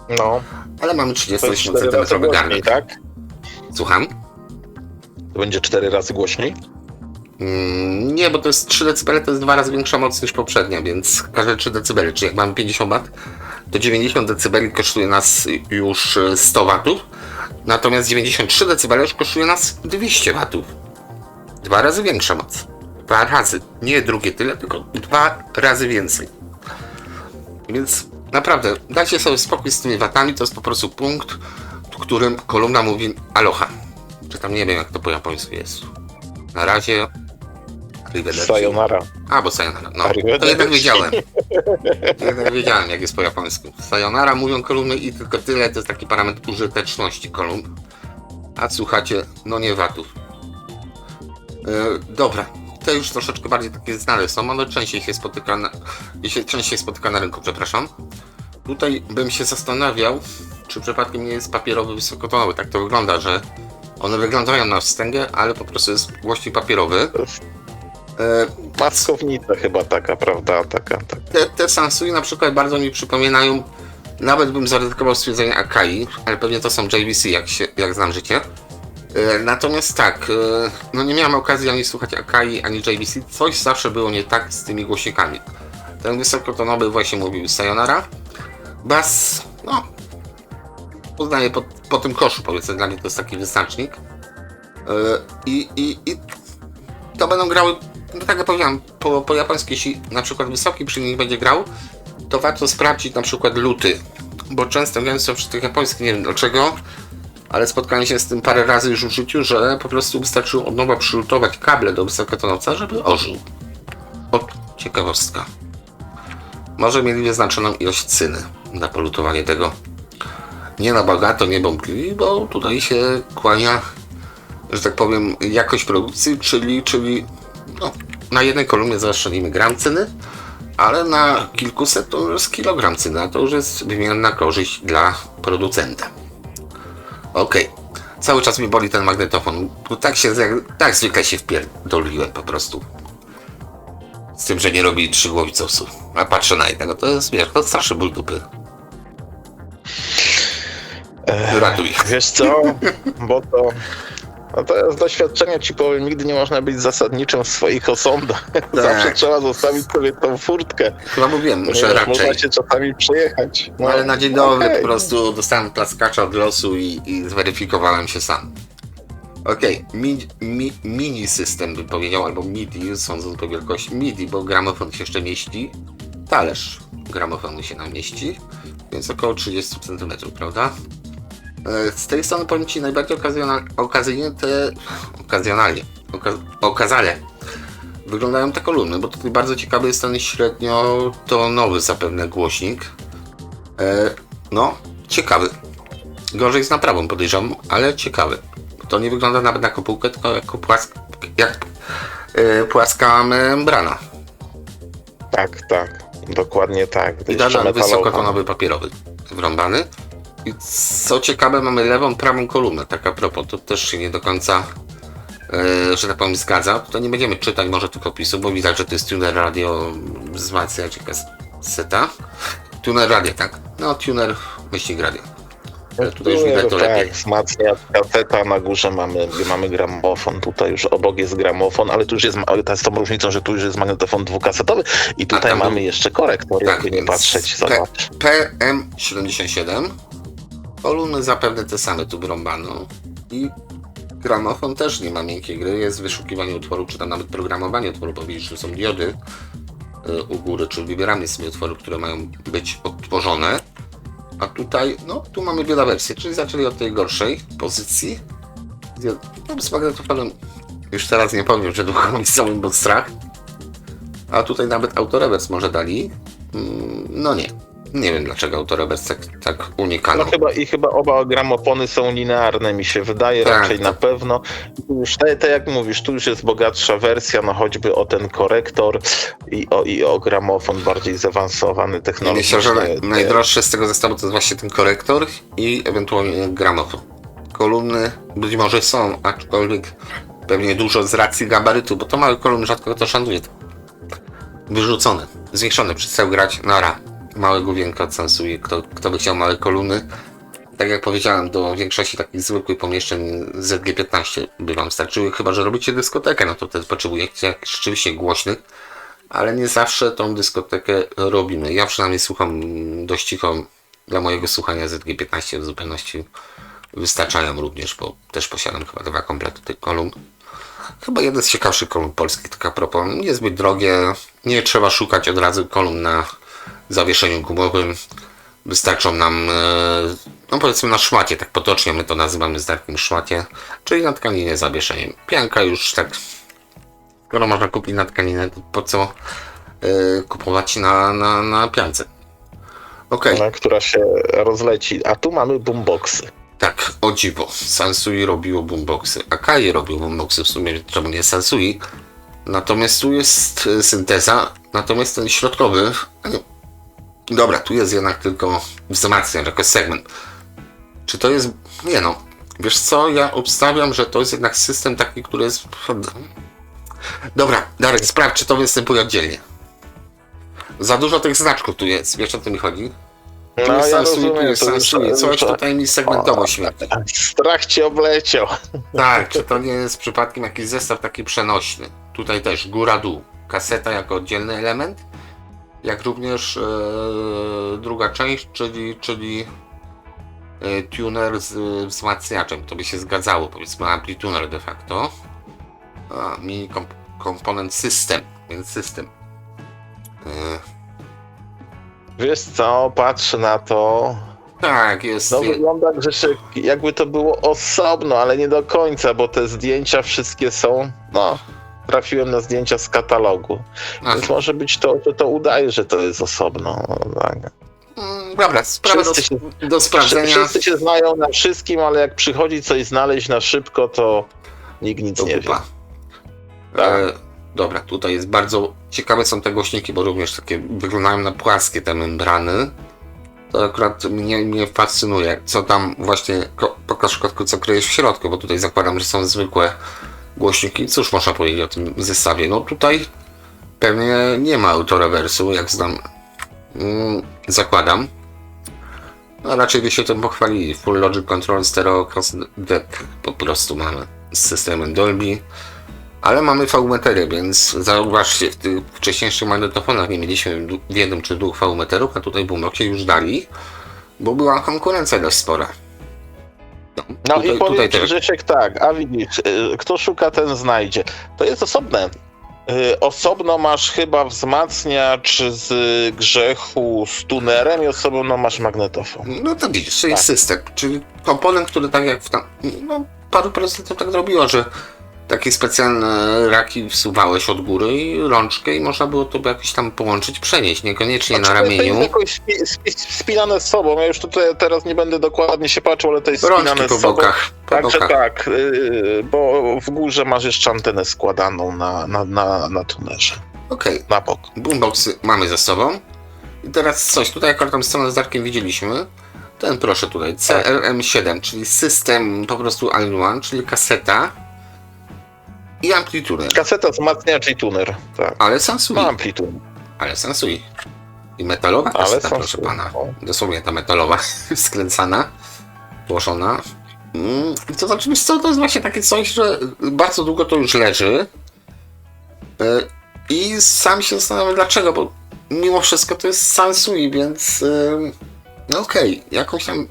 No. Ale mamy 38 cm garnek. Tak? Słucham? To będzie 4 razy głośniej? Nie, bo to jest 3 dB, to jest 2 razy większa moc niż poprzednia, więc każde 3 dB, czyli jak mamy 50 W, to 90 dB kosztuje nas już 100 W, natomiast 93 dB już kosztuje nas 200 W. 2 razy większa moc. 2 razy, nie drugie tyle, tylko 2 razy więcej. Więc naprawdę, dajcie sobie spokój z tymi watami, to jest po prostu punkt, w którym kolumna mówi aloha. Czy tam nie wiem, jak to po japońsku jest. Na razie. Sayonara. A, bo sayonara. No, to jednak wiedziałem. Jednak wiedziałem, jak jest po japońsku. Sayonara mówią kolumny i tylko tyle, to jest taki parametr użyteczności kolumn. A słuchacie, no nie watów. Dobra, te już troszeczkę bardziej takie znane są, one częściej się spotyka na rynku, przepraszam. Tutaj bym się zastanawiał, czy przypadkiem nie jest papierowy wysokotonowy. Tak to wygląda, że one wyglądają na wstęgę, ale po prostu jest głośnik papierowy. Maskownica chyba taka, prawda? Taka. Te Sansui na przykład bardzo mi przypominają, nawet bym zaryzykował stwierdzenie Akai, ale pewnie to są JVC, jak znam życie. Natomiast tak, no nie miałem okazji ani słuchać Akai, ani JVC. Coś zawsze było nie tak z tymi głośnikami. Ten wysokotonowy właśnie mówił Sayonara. Bass, no, uznaję po tym koszu, powiedzmy, dla mnie to jest taki wyznacznik. I to będą grały, no tak jak powiedziałem, po japońsku, jeśli na przykład wysoki przy nich będzie grał, to warto sprawdzić na przykład luty, bo często gęsto przy tych japońskich, nie wiem dlaczego, ale spotkałem się z tym parę razy już w życiu, że po prostu wystarczyło od nowa przylutować kable do wysokotonowca, żeby ożył. O, ciekawostka. Może mieli wyznaczoną ilość cyny na polutowanie tego. Nie na bogato, nie bombili, bo tutaj się kłania, że tak powiem, jakość produkcji, czyli no, na jednej kolumnie zaoszczędzimy gram cyny, ale na kilkuset to już jest kilogram cyny, a to już jest wymienna korzyść dla producenta. Okej. Cały czas mi boli ten magnetofon. Tak zwykle się wpierdoliłem po prostu. Z tym, że nie robi 3 głowicowców. A patrzę na jednego, to jest, wiesz, to straszny ból dupy. Ratuj. Wiesz co, bo to... No to z doświadczenia ci powiem, nigdy nie można być zasadniczym w swoich osądach. Zawsze trzeba zostawić sobie tą furtkę. Chyba mówiłem, że raczej. Można się czasami przejechać. No, ale na dzień dobry po prostu dostałem plaskacza od losu i zweryfikowałem się sam. Okej, mini system bym powiedział, albo MIDI, sądząc po wielkości MIDI, bo gramofon się jeszcze mieści. Talerz gramofonu się nam mieści, więc około 30 cm, prawda? Z tej strony powiem Ci najbardziej okazale wyglądają te kolumny, bo tutaj bardzo ciekawy jest ten średniotonowy zapewne głośnik. No, ciekawy. Gorzej jest naprawą podejrzewam, ale ciekawy. To nie wygląda nawet na kopułkę, tylko jako płaska membrana. Tak, dokładnie tak. I dodam wysokotonowy papierowy wrąbany. I co ciekawe, mamy lewą, prawą kolumnę. Tak a propos, to też się nie do końca, że tak powiem, zgadza. To nie będziemy czytać może tych opisów, bo widać, że to jest tuner radio wzmacniacz kaseta. Tuner radio, tak? No, tuner myślnik radio. Tutaj już widać to lepiej. Wzmacniacz kaseta, na górze mamy gramofon, tutaj już obok jest gramofon, ale tu już jest, z tą różnicą, że tu już jest magnetofon dwukasetowy i tutaj mamy jeszcze korektor, tak, jakby nie patrzeć. Zobacz. PM77. Kolumny zapewne te same tu wrąbano i gramofon też nie ma miękkiej gry, jest wyszukiwanie utworu, czy tam nawet programowanie utworu, bo widzisz, że są diody u góry, czyli wybieramy sobie utwory, które mają być odtworzone, a tutaj, no tu mamy wiele wersji, czyli zaczęli od tej gorszej pozycji. No z magnetofonem już teraz nie powiem, że duchami są, bo strach, a tutaj nawet autorewers może dali, no nie. Nie wiem dlaczego autorewers tak unikano. No chyba oba gramofony są linearne, mi się wydaje, tak, raczej na pewno. Już tak jak mówisz, tu już jest bogatsza wersja, no choćby o ten korektor i o gramofon bardziej zaawansowany technologicznie. Myślę, że najdroższe z tego zestawu to jest właśnie ten korektor i ewentualnie gramofon. Kolumny być może są, aczkolwiek pewnie dużo z racji gabarytu, bo to małe kolumny rzadko to szanuje. Wyrzucone, zwiększone, przestał grać na ra. Małe główienko sensuje, kto by chciał małe kolumny. Tak jak powiedziałem, do większości takich zwykłych pomieszczeń ZG15 by Wam starczyły, chyba że robicie dyskotekę, no to wtedy potrzebujecie rzeczywiście głośnych, ale nie zawsze tą dyskotekę robimy. Ja przynajmniej słucham dość cicho, dla mojego słuchania ZG15 w zupełności wystarczają również, bo też posiadam chyba 2 komplety tych kolumn. Chyba jeden z ciekawszych kolumn polskich, tak a propos, niezbyt drogie, nie trzeba szukać od razu kolumn na zawieszeniu gumowym. Wystarczą nam, no powiedzmy na szmacie, tak potocznie my to nazywamy z takim szmacie, czyli na tkaninie zawieszeniem. Pianka już tak, skoro można kupić na tkaninę, to po co kupować na piance? Okay. Która się rozleci, a tu mamy boomboxy. Tak, o dziwo, Sansui robiło boomboxy, Akai robił boomboxy, w sumie czemu nie Sansui. Natomiast tu jest synteza, natomiast ten środkowy, dobra, tu jest jednak tylko wzmacniacz jako segment. Czy to jest, nie no, wiesz co, ja obstawiam, że to jest jednak system taki, który jest... Dobra, Darek, sprawdź, czy to występuje oddzielnie. Za dużo tych znaczków tu jest, wiesz o tym mi chodzi? Tu No, jest ja Sansui, rozumiem, tu jest Sansui, coś tutaj mi segmentowo śmierci. Strach cię obleciał. Tak, czy to nie jest przypadkiem jakiś zestaw taki przenośny? Tutaj też góra-dół, kaseta jako oddzielny element, jak również druga część, czyli tuner z wzmacniaczem. To by się zgadzało, powiedzmy amplituner de facto. Mini komponent system, więc system. Wiesz co, patrzę na to. Tak, jest. No wygląda, Grzesiek, jakby to było osobno, ale nie do końca, bo te zdjęcia wszystkie są, no, trafiłem na zdjęcia z katalogu. Aha. Więc może być to udaje, że to jest osobno. No, tak. Dobra, sprawa do sprawdzenia. Wszyscy się znają na wszystkim, ale jak przychodzi coś znaleźć na szybko, to nikt nic nie wie. Tak. Dobra, tutaj jest bardzo ciekawe są te głośniki, bo również takie wyglądają na płaskie te membrany. To akurat mnie fascynuje, co tam właśnie, pokaż kotku, co kryjesz w środku, bo tutaj zakładam, że są zwykłe głośniki. Cóż można powiedzieć o tym zestawie? No tutaj pewnie nie ma autorewersu, jak znam, zakładam. No raczej by się tym pochwalili. Full Logic Control Stereo Cross Deck po prostu mamy z systemem Dolby. Ale mamy V-metery, więc zauważcie, w tych wcześniejszych magnetofonach nie mieliśmy w jednym czy dwóch V-meterów, a tutaj w Boomboxie już dali, bo była konkurencja dość spora. No tutaj, i powiem ci, też. Grzesiek, tak, a widzisz, kto szuka, ten znajdzie. To jest osobne. Osobno masz chyba wzmacniacz z grzechu z tunerem i osobno masz magnetofon. No to widzisz, czyli Tak. system, czyli komponent, który tak jak paru producentów tak robiło, że takie specjalne raki wsuwałeś od góry i rączkę i można było to jakoś tam połączyć, przenieść, niekoniecznie na To ramieniu. jest jakoś spinane z sobą. Ja już tutaj teraz nie będę dokładnie się patrzył, ale to jest Rączki spinane po z sobą. bokach. Także tak, bo w górze masz jeszcze antenę składaną na tunerze. Okej. Na bok. Boomboxy mamy ze sobą. I teraz coś, tutaj akurat tą stronę z Darkiem widzieliśmy. Ten proszę tutaj, CRM7, czyli system po prostu all-in-one, czyli kaseta i amplituder. Kaseta wzmacniacz i tuner. Tak. Ale Sansui. Ma amplitudę. Ale Sansui. I metalowa Ale kaseta, Sansui, proszę pana. no. Dosłownie ta metalowa, skręcana, włożona. I to znaczy, co, to jest właśnie takie coś, że bardzo długo to już leży. I sam się zastanawiam dlaczego, bo mimo wszystko to jest Sansui, więc no okej, jakąś tam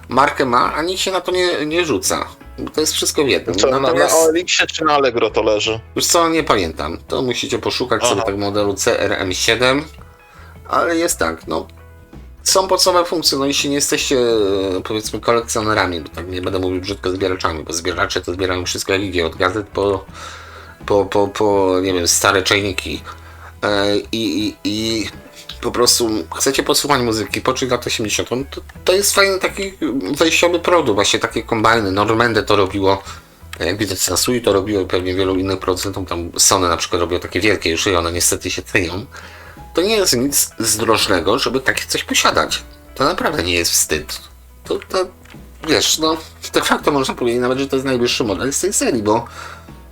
markę ma, a nikt się na to nie rzuca. Bo to jest wszystko w jednym. Co, na Natomiast, OLX-ie czy na Allegro to leży? już co, nie pamiętam. To musicie poszukać Aha. sobie tego modelu CRM7, ale jest tak, no są podstawowe funkcje, no jeśli nie jesteście powiedzmy kolekcjonerami, bo tak nie będę mówił brzydko zbieraczami, bo zbieracze to zbierają wszystko jak idzie, od gazet po nie wiem, stare czajniki i po prostu chcecie posłuchać muzyki, poczuć lat 80, to jest fajny taki wejściowy produkt, właśnie takie kombajny, Normande to robiło, jak widać Sansui to robiło pewnie wielu innych producentom, tam Sony na przykład robiło takie wielkie już i one niestety się cenią. To nie jest nic zdrożnego, żeby takie coś posiadać. To naprawdę nie jest wstyd. To wiesz, no de facto można powiedzieć nawet, że to jest najwyższy model z tej serii, bo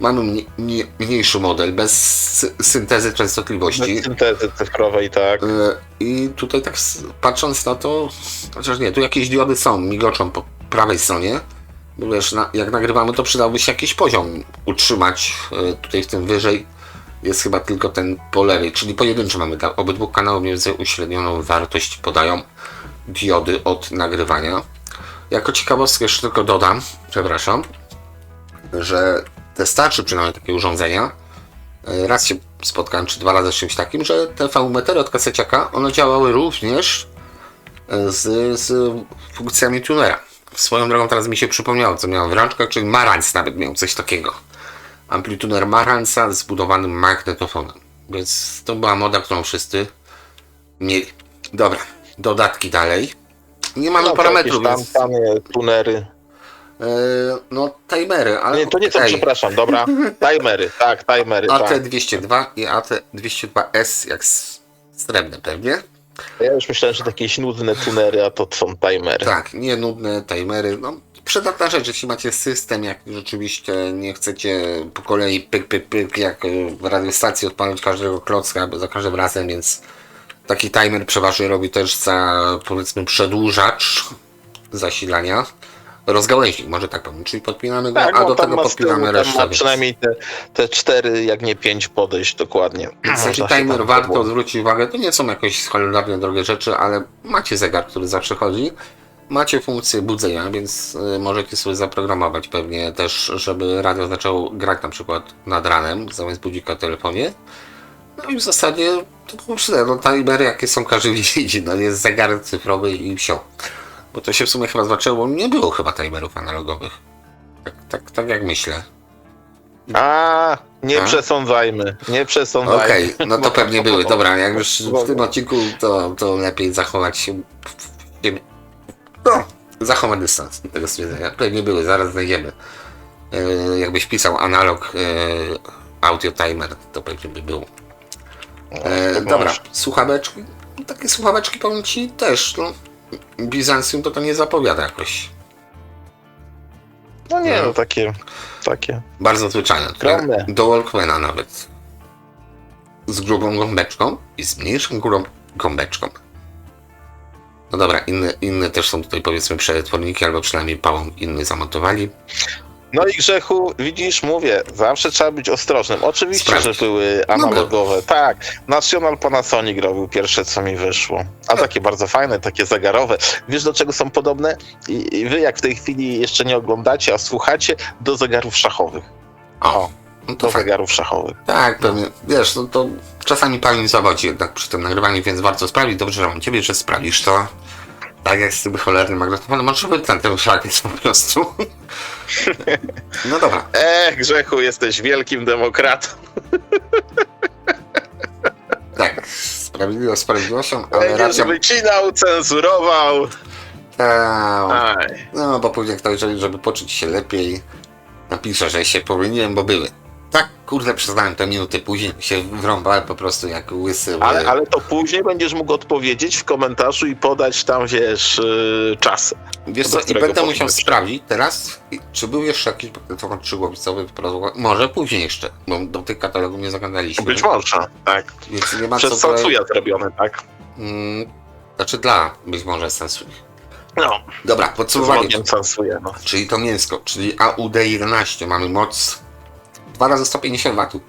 mamy mniejszy model, bez syntezy częstotliwości. Bez syntezy cyfrowej, tak. I tutaj tak patrząc na to, chociaż nie, tu jakieś diody są, migoczą po prawej stronie, bo wiesz, jak nagrywamy, to przydałby się jakiś poziom utrzymać tutaj w tym wyżej. Jest chyba tylko ten po lewej, czyli pojedynczy mamy dla obydwu kanałów mniej więcej uśrednioną wartość podają diody od nagrywania. Jako ciekawostkę jeszcze tylko dodam, przepraszam, że te przynajmniej takie urządzenia, raz się spotkałem, czy dwa razy z czymś takim, że te V-metery od kaseciaka, one działały również z funkcjami tunera. Swoją drogą teraz mi się przypomniało, co miałem w rączkach, czyli Marantz nawet miał coś takiego. Amplituner Marantza z zbudowanym magnetofonem. Więc to była moda, którą wszyscy mieli. Dobra, dodatki dalej. Nie mamy parametrów, tam, więc... tunery. No, timery, ale... Nie, to nie to, okej. przepraszam, dobra. Timery, tak, timery. Tak. AT202 i AT202S jak srebrne pewnie. Ja już myślałem, że takie nudne tunery, a to są timery. Tak, nie nudne timery. No, przydatna rzecz, jeśli macie system, jak rzeczywiście nie chcecie po kolei pyk, jak w radiostacji odpalić każdego klocka za każdym razem, więc taki timer przeważnie robi też za, powiedzmy, przedłużacz zasilania. Rozgałęźnik, może tak powiem, czyli podpinamy go, Tak, a do tam tego ma z podpinamy tyłu, tam resztę. ma Więc przynajmniej te 4, jak nie 5 podejść dokładnie. taki Można się timer tam warto podłączyć. zwrócić uwagę, to nie są jakieś cholernie drogie rzeczy, ale macie zegar, który zawsze chodzi. Macie funkcję budzenia, więc możecie sobie zaprogramować pewnie też, żeby radio zaczęło grać na przykład nad ranem, zamiast budzika w telefonie. No i w zasadzie to było wszystko. No timery jakie są, każdy widzi, no jest zegar cyfrowy i wsio. Bo to się w sumie chyba zaczęło, bo nie było chyba timerów analogowych. Tak jak myślę. Nie przesądzajmy, nie przesądzajmy. Okej, no to pewnie były. Dobra, jak już w tym odcinku, to lepiej zachować się... No, zachować dystans do tego stwierdzenia. Pewnie były, zaraz znajdziemy. Jakbyś pisał analog audio timer, to pewnie by było. Dobra, słuchaweczki. Takie słuchaweczki powiem ci też, no. Bizancjum to nie zapowiada jakoś. No nie, no takie. Bardzo zwyczajne. Skromne. Do Walkmana nawet. Z grubą gąbeczką i z mniejszą gąbeczką. No dobra, inne też są tutaj powiedzmy przetworniki, albo przynajmniej pałą inny zamontowali. No i Grzechu, widzisz, mówię, zawsze trzeba być ostrożnym. Oczywiście, Sprawdź. że były analogowe. Tak, National Panasonic robił pierwsze, co mi wyszło. A takie bardzo fajne, takie zegarowe. Wiesz, do czego są podobne? I wy, jak w tej chwili jeszcze nie oglądacie, a słuchacie, do zegarów szachowych. No to Do fajnie. zegarów szachowych. Tak, pewnie. Wiesz, no to czasami pamięć zawodzi jednak przy tym nagrywaniu, więc warto sprawdzić. Dobrze, że mam ciebie, że sprawdzisz to. Tak jak z tym cholernym magnetofonem, może być ten szlak jest po prostu. No dobra. Grzechu, jesteś wielkim demokratą. Tak, sprawiedliwością, ale Będziesz raczej... wycinał, cenzurował. Aj. No, bo później ktoś, żeby poczuć się lepiej, napisze, że się pomyliłem, bo były. Tak, kurde, przyznałem te minuty później, się wrąbałem po prostu jak łysy. Ale to później będziesz mógł odpowiedzieć w komentarzu i podać tam, wiesz, czas. Wiesz co, i będę musiał sprawdzić teraz, czy był jeszcze jakiś magnetofon trzygłowicowy, może później jeszcze, bo do tych katalogów nie zaglądaliśmy. Być może, tak. Więc nie ma Przez co... Sansuya zrobione, tak? Znaczy być może sensu. No, Dobra, podsumowanie. Sansuya, no. Czyli to mięsko, czyli AUD11, mamy moc 2 razy 150 W,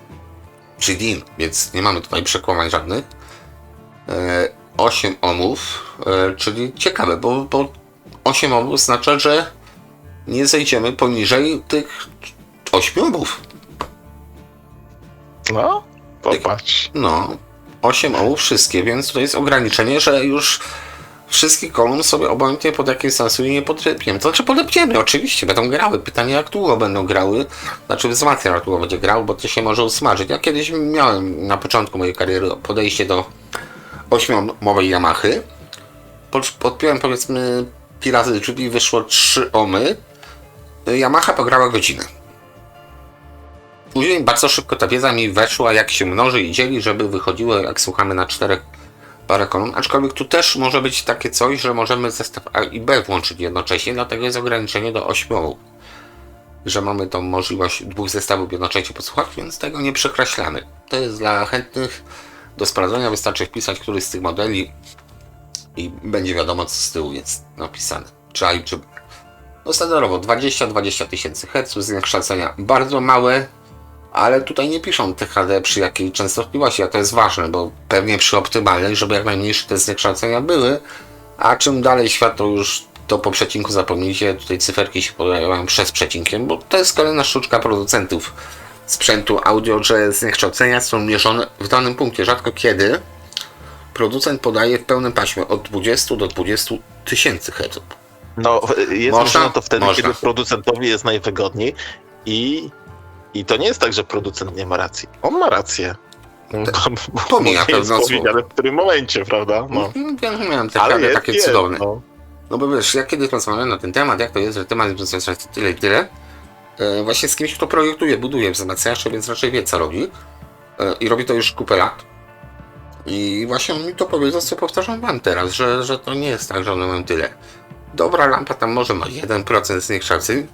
czyli DIN, więc nie mamy tutaj przekłamań żadnych. 8 ohmów, czyli ciekawe, bo 8 ohmów znaczy, że nie zejdziemy poniżej tych 8 ohmów. No, popatrz. No, 8 ohmów wszystkie, więc to jest ograniczenie, że już wszystkich kolumn sobie obojętnie pod jakim sensu nie podepniemy. To znaczy podepniemy, oczywiście, będą grały. Pytanie, jak długo będą grały, znaczy wzmacniacz jak długo będzie grał, bo to się może usmażyć. Ja kiedyś miałem na początku mojej kariery podejście do 8-ohmowej Yamahy. Podpiąłem powiedzmy pi razy drzwi, wyszło 3 ohmy. Yamaha pograła godzinę. Później bardzo szybko ta wiedza mi weszła, jak się mnoży i dzieli, żeby wychodziło, jak słuchamy, na 4 parę kolumn, aczkolwiek tu też może być takie coś, że możemy zestaw A i B włączyć jednocześnie, dlatego jest ograniczenie do 8 ohmów. Że mamy tą możliwość 2 zestawów jednocześnie posłuchać, więc tego nie przekreślamy. To jest dla chętnych do sprawdzenia, wystarczy wpisać któryś z tych modeli i będzie wiadomo, co z tyłu jest napisane. Czy A, czy B. No standardowo 20 tysięcy Hz, zniekształcenia bardzo małe, ale tutaj nie piszą THD przy jakiej częstotliwości, a to jest ważne, bo pewnie przy optymalnej, żeby jak najmniejsze te zniekształcenia były, a czym dalej świat, to już to po przecinku zapomnijcie, tutaj cyferki się pojawiają przez przecinkiem, bo to jest kolejna sztuczka producentów sprzętu audio, że zniekształcenia są mierzone w danym punkcie. Rzadko kiedy producent podaje w pełnym paśmie od 20 do 20 tysięcy Hz. No, jest można to wtedy, Można. kiedy producentowi jest najwygodniej i to nie jest tak, że producent nie ma racji. On ma rację. Pomija Jest pewne słowo. powiedziane w którym momencie, prawda? No. Miałem Ale jest, takie jest, cudowne. no. No bo wiesz, ja kiedyś rozmawiałem na ten temat, jak to jest, że temat jest tyle i tyle. Właśnie z kimś, kto projektuje, buduje wzmacniacze, więc raczej wie, co robi. I robi to już kupę lat. I właśnie mi to powiedział, co powtarzam wam teraz, że to nie jest tak, że one mają tyle. Dobra lampa tam może ma 1% zniekształceń.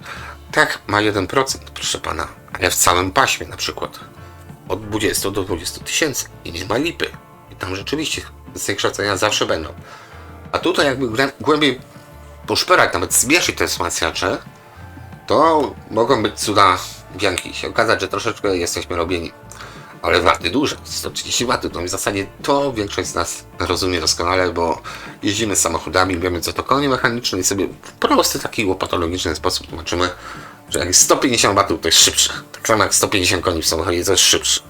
Tak, ma 1%, proszę pana, ale w całym paśmie na przykład. Od 20 do 20 tysięcy i nie ma lipy. I tam rzeczywiście zniekształcenia zawsze będą. A tutaj jakby głębiej poszperać, nawet zmierzyć te wzmacniacze, to mogą być cuda wianki. Się okazać, że troszeczkę jesteśmy robieni. Ale waty duże, 130 W, no w zasadzie to większość z nas rozumie doskonale, bo jeździmy samochodami, wiemy co to konie mechaniczne i sobie w prosty, taki łopatologiczny sposób tłumaczymy, że jak jest 150 W to jest szybsze. Tak samo jak 150 koni w samochodzie to jest szybsze.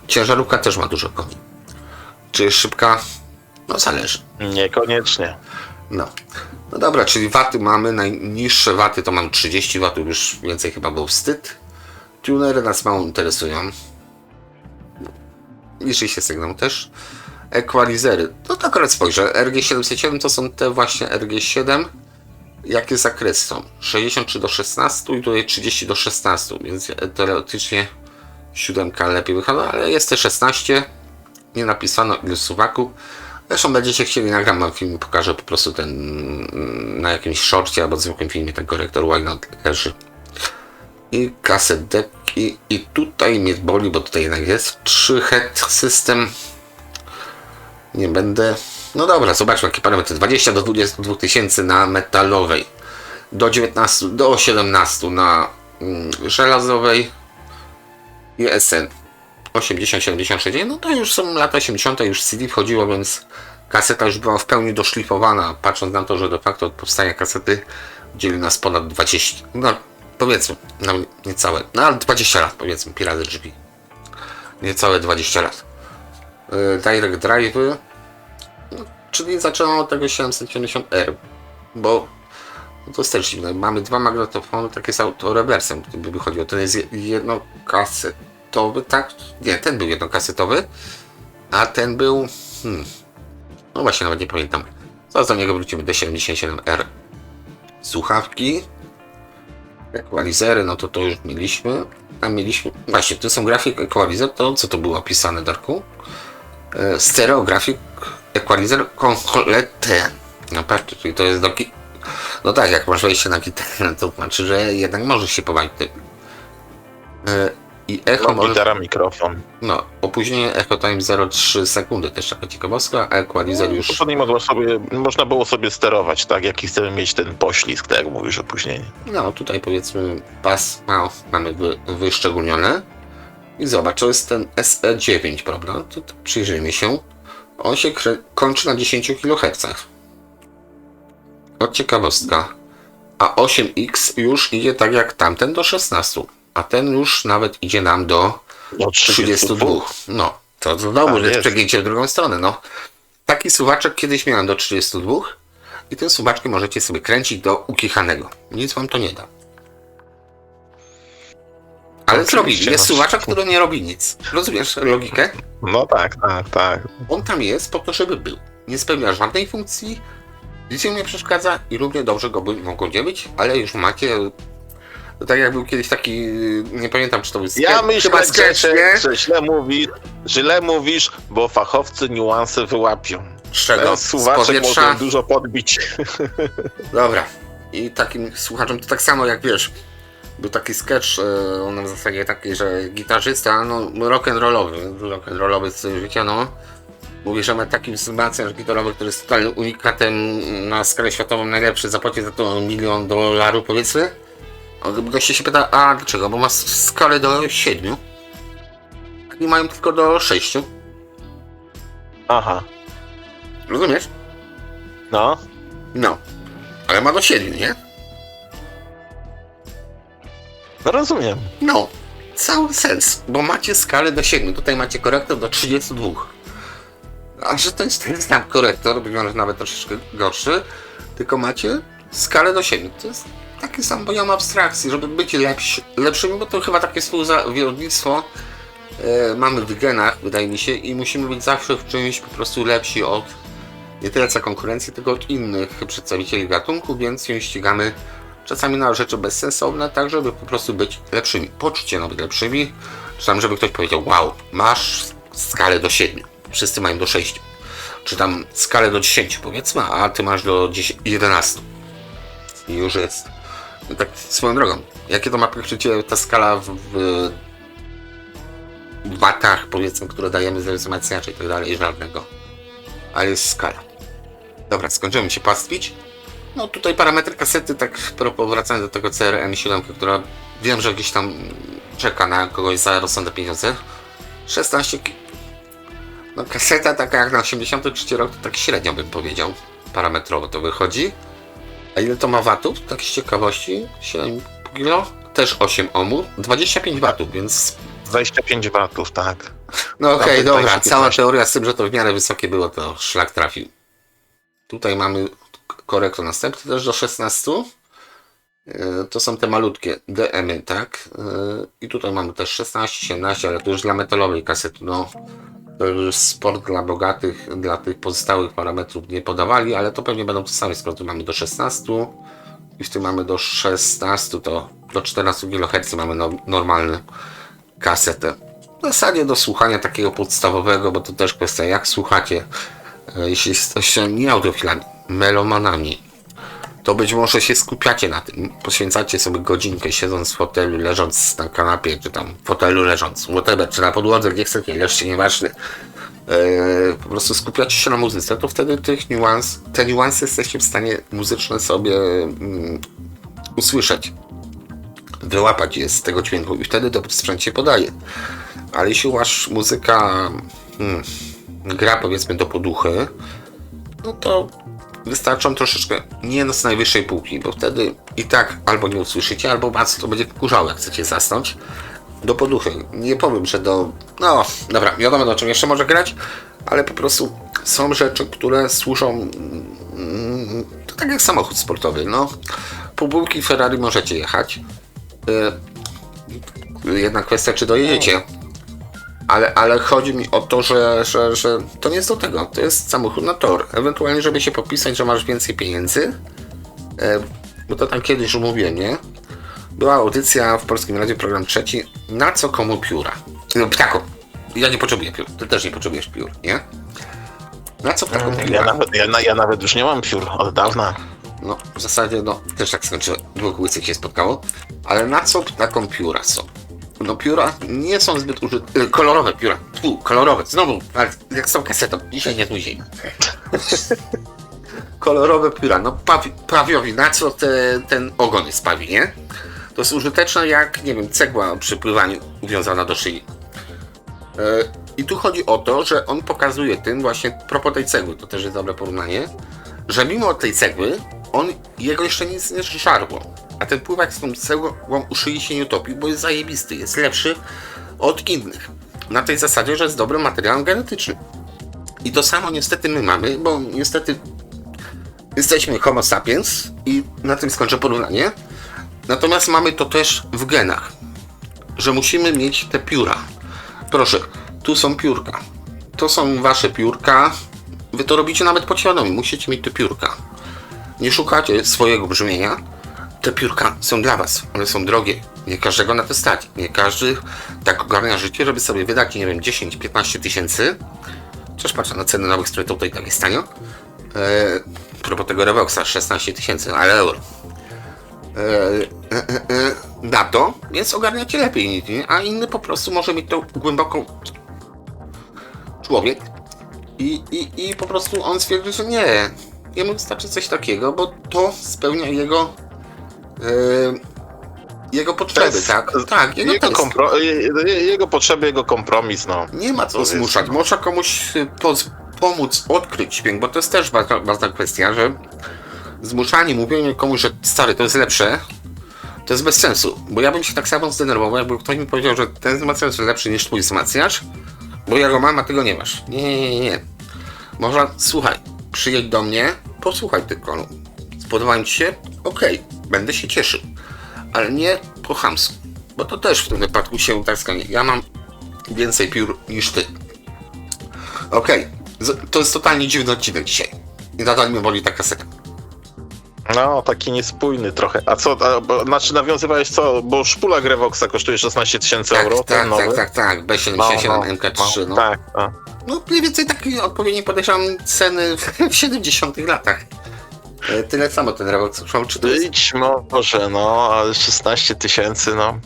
ciężarówka też ma dużo koni. Czy jest szybka? No zależy. Niekoniecznie. No. No dobra, czyli waty mamy, najniższe waty to mam 30 watów, już więcej chyba był wstyd. Tunery nas mało interesują. Liczy się sygnał też. Equalizery, to tak akurat spojrzę. RG707 to są te właśnie RG7. Jakie zakresy są? 63 do 16 i tutaj 30 do 16, więc teoretycznie 7 lepiej wychodzi, ale jest te 16. Nie napisano ilu suwaków. Zresztą będziecie chcieli, nagram wam film, pokażę po prostu ten na jakimś shorcie albo zwykłym filmie ten korektor Why Not leży. I kasetki. I tutaj mnie boli, bo tutaj jednak jest 3 head system. Nie będę. No dobra, zobaczmy jakie parametry. 20 do 22 tysięcy na metalowej. Do 19, do 17 na żelazowej. I SN 80, 76. No to już są lata 80. już CD wchodziło, więc kaseta już była w pełni doszlifowana. Patrząc na to, że de facto od powstania kasety dzieli nas ponad 20. No powiedzmy, no niecałe. No ale 20 lat powiedzmy, Piraty drzwi. Niecałe 20 lat. Direct Drive, czyli zaczęło od tego 770R, bo to jest też dziwne. Mamy dwa magnetofony, takie z autorewersem, gdyby wychodziło. To jest jednokasetowy, tak? Nie, ten był jednokasetowy, a ten był... No właśnie, nawet nie pamiętam. Zaraz do niego wrócimy, D77R. Słuchawki, equalizery, no to już mieliśmy. A mieliśmy... Właśnie, to są grafik equalizer, to co to było opisane, Darku? Stereografik equalizer complete. No patrzcie, czyli to jest do... No tak, jak masz wejście na gitarę, to znaczy, że jednak możesz się pobawić tym. I echo może... Gitara, mikrofon. No, opóźnienie echo time 0,3 sekundy, też taka ciekawostka, a equalizer już... To można było sobie sterować, tak, jaki chcemy mieć ten poślizg, tak jak mówisz, opóźnienie. No, tutaj powiedzmy pas mamy wyszczególnione. I zobacz, to jest ten SE9, prawda? To przyjrzyjmy się. On się kończy na 10 kHz. To ciekawostka. A 8X już idzie tak jak tamten do 16. A ten już nawet idzie nam do 32. No, to znowu jest przegięcie w drugą stronę. No. Taki suwaczek kiedyś miałem do 32 i tym suwaczkiem możecie sobie kręcić do ukichanego. Nic wam to nie da. Ale zrobi. Jest suwaczek, który nie robi nic. Rozumiesz logikę? No tak. On tam jest po to, żeby był. Nie spełnia żadnej funkcji, nic nie przeszkadza i równie dobrze go mogą nie być, ale już macie... To tak jak był kiedyś taki, nie pamiętam czy to był sketch. Ja myślę, że źle mówisz, bo fachowcy niuanse wyłapią. Z czego? Z powietrza można dużo podbić. Dobra. I takim słuchaczom to tak samo jak wiesz, był taki sketch, on w zasadzie taki, że gitarzysta, no rock'n'rollowy z życia, no. Mówi, że ma taki wzmacniacz gitarowy, który jest totalnym unikatem na skalę światową, najlepszy, zapłaci za to $1 000 000 powiedzmy. Goście się pyta, a dlaczego? Bo ma skalę do 7. I mają tylko do 6. Aha. Rozumiesz? No. No. Ale ma do 7, nie? No rozumiem. No. Cały sens. Bo macie skalę do 7. Tutaj macie korektor do 32. A że to jest ten sam korektor, wygląda nawet troszeczkę gorszy, tylko macie skalę do 7. To jest taki sam poziom abstrakcji, żeby być lepszymi, bo to chyba takie współzawodnictwo mamy w genach, wydaje mi się, i musimy być zawsze w czymś po prostu lepsi od nie tyle co konkurencji, tylko od innych przedstawicieli gatunku, więc się ścigamy czasami na rzeczy bezsensowne, tak żeby po prostu być lepszymi. Poczucie być lepszymi, czy tam żeby ktoś powiedział, wow, masz skalę do 7, wszyscy mają do 6, czy tam skalę do 10 powiedzmy, a ty masz do 11. I już jest. Tak swoją drogą, jakie to ma poczucie ta skala w watach, powiedzmy, które dajemy za wzmacniacze i tak dalej, żadnego. Ale jest skala. Dobra, skończymy się pastwić. No tutaj parametry kasety, tak propos wracając do tego CRM7, która wiem, że gdzieś tam czeka na kogoś za rozsądne pieniądze. 16 no kaseta taka jak na 83 rok, to tak średnio bym powiedział. Parametrowo to wychodzi. A ile to ma watów? Tak z ciekawości. 7 kg, też 8 ohmów, 25 watów, więc 25 watów, tak. No okej, Nawet dobra, tańsze cała 15. teoria z tym, że to w miarę wysokie było, to szlak trafił. Tutaj mamy korektor następny też do 16. To są te malutkie DM-y, tak? I tutaj mamy też 16, 17, ale to już dla metalowej kasety, no. To już sport dla bogatych, dla tych pozostałych parametrów nie podawali, ale to pewnie będą te same skróty. Mamy do 16 i w tym mamy do 16, to do 14 kHz mamy normalny kasetę. W zasadzie do słuchania takiego podstawowego, bo to też kwestia jak słuchacie. Jeśli jesteście nie audiofilami, melomanami, to być może się skupiacie na tym. Poświęcacie sobie godzinkę siedząc w fotelu, leżąc na kanapie, czy tam w fotelu leżąc, whatever, czy na podłodze, gdzie chcecie, leżcie, nieważne. Po prostu skupiacie się na muzyce, to wtedy te niuanse jesteście w stanie muzyczne sobie usłyszeć. Wyłapać je z tego dźwięku i wtedy dobry sprzęt się podaje. Ale jeśli wasz muzyka gra powiedzmy do poduchy, no to wystarczą troszeczkę nie z najwyższej półki, bo wtedy i tak albo nie usłyszycie, albo was to będzie wkurzało, jak chcecie zasnąć. Do poduchy. Nie powiem, że do... No, dobra, wiadomo do czym jeszcze może grać, ale po prostu są rzeczy, które służą to tak jak samochód sportowy, no. Po bułki Ferrari możecie jechać. Jedna kwestia, czy dojedziecie. Ale chodzi mi o to, że to nie jest do tego. To jest samochód na tor. Ewentualnie, żeby się popisać, że masz więcej pieniędzy. Bo to tam kiedyś już mówiłem, nie? Była audycja w Polskim Radiu, program trzeci. Na co komu pióra? No, ptaku. Ja nie potrzebuję piór. Ty też nie potrzebujesz piór, nie? Na co ptaku pióra? Ja nawet już nie mam piór od dawna. No, w zasadzie, no, też tak skończyłem. Dwóch łysych się spotkało. Ale na co taką pióra są? No, pióra nie są zbyt użyte. Kolorowe pióra. Kolorowe. Znowu, jak z tą kasetą. Dzisiaj nie dłużej. Kolorowe pióra. No, pawiowi. Na co ten ogon jest pawi, nie? To jest użyteczne jak, nie wiem, cegła przy pływaniu uwiązana do szyi. I tu chodzi o to, że on pokazuje tym właśnie, propos tej cegły, to też jest dobre porównanie, że mimo tej cegły, jego jeszcze nic nie żarło. A ten pływak z tą cegłą u szyi się nie utopił, bo jest zajebisty, jest lepszy od innych. Na tej zasadzie, że jest dobrym materiałem genetycznym. I to samo niestety my mamy, bo niestety jesteśmy homo sapiens i na tym skończę porównanie. Natomiast mamy to też w genach, że musimy mieć te pióra. Proszę, tu są piórka. To są wasze piórka. Wy to robicie nawet podświadomie, musicie mieć te piórka. Nie szukacie swojego brzmienia. Te piórka są dla was, one są drogie. Nie każdego na to stać. Nie każdy tak ogarnia życie, żeby sobie wydać, nie wiem, 10-15 tysięcy. Chociaż patrzę na ceny nowych strojów, tutaj tak jest tanio. Propos tego Revoxa, 16 tysięcy, ale euro. Na to, więc ogarniacie lepiej, nie? A inny po prostu może mieć to głęboką człowiek i po prostu on stwierdzi, że nie, jemu wystarczy coś takiego, bo to spełnia jego potrzeby, tak? Tak, jego potrzeby, jego kompromis, no. Nie ma co zmuszać, można komuś pomóc odkryć dźwięk, bo to jest też ważna kwestia, że zmuszanie, mówienie komuś, że stary, to jest lepsze, to jest bez sensu, bo ja bym się tak samo zdenerwował, jakby ktoś mi powiedział, że ten wzmacniacz jest lepszy niż twój wzmacniacz, bo ja go mam, a ty go nie masz. Nie. Można, słuchaj, przyjedź do mnie, posłuchaj tylko. Spodoba mi się? Okej, będę się cieszył, ale nie po chamsku, bo to też w tym wypadku się tak stanie. Ja mam więcej piór niż ty. Okej, to jest totalnie dziwny odcinek dzisiaj i nadal mnie boli ta kaseta. No, taki niespójny trochę. A co, znaczy nawiązywałeś co? Bo szpula Revoxa kosztuje 16 tysięcy euro, ten nowy? Tak, B77 MK3, no. Tak. No mniej więcej takie odpowiednie podejrzewam ceny w 70 latach. Tyle samo ten Revox trwał, czy to jest... Być może, no, ale 16 tysięcy, no.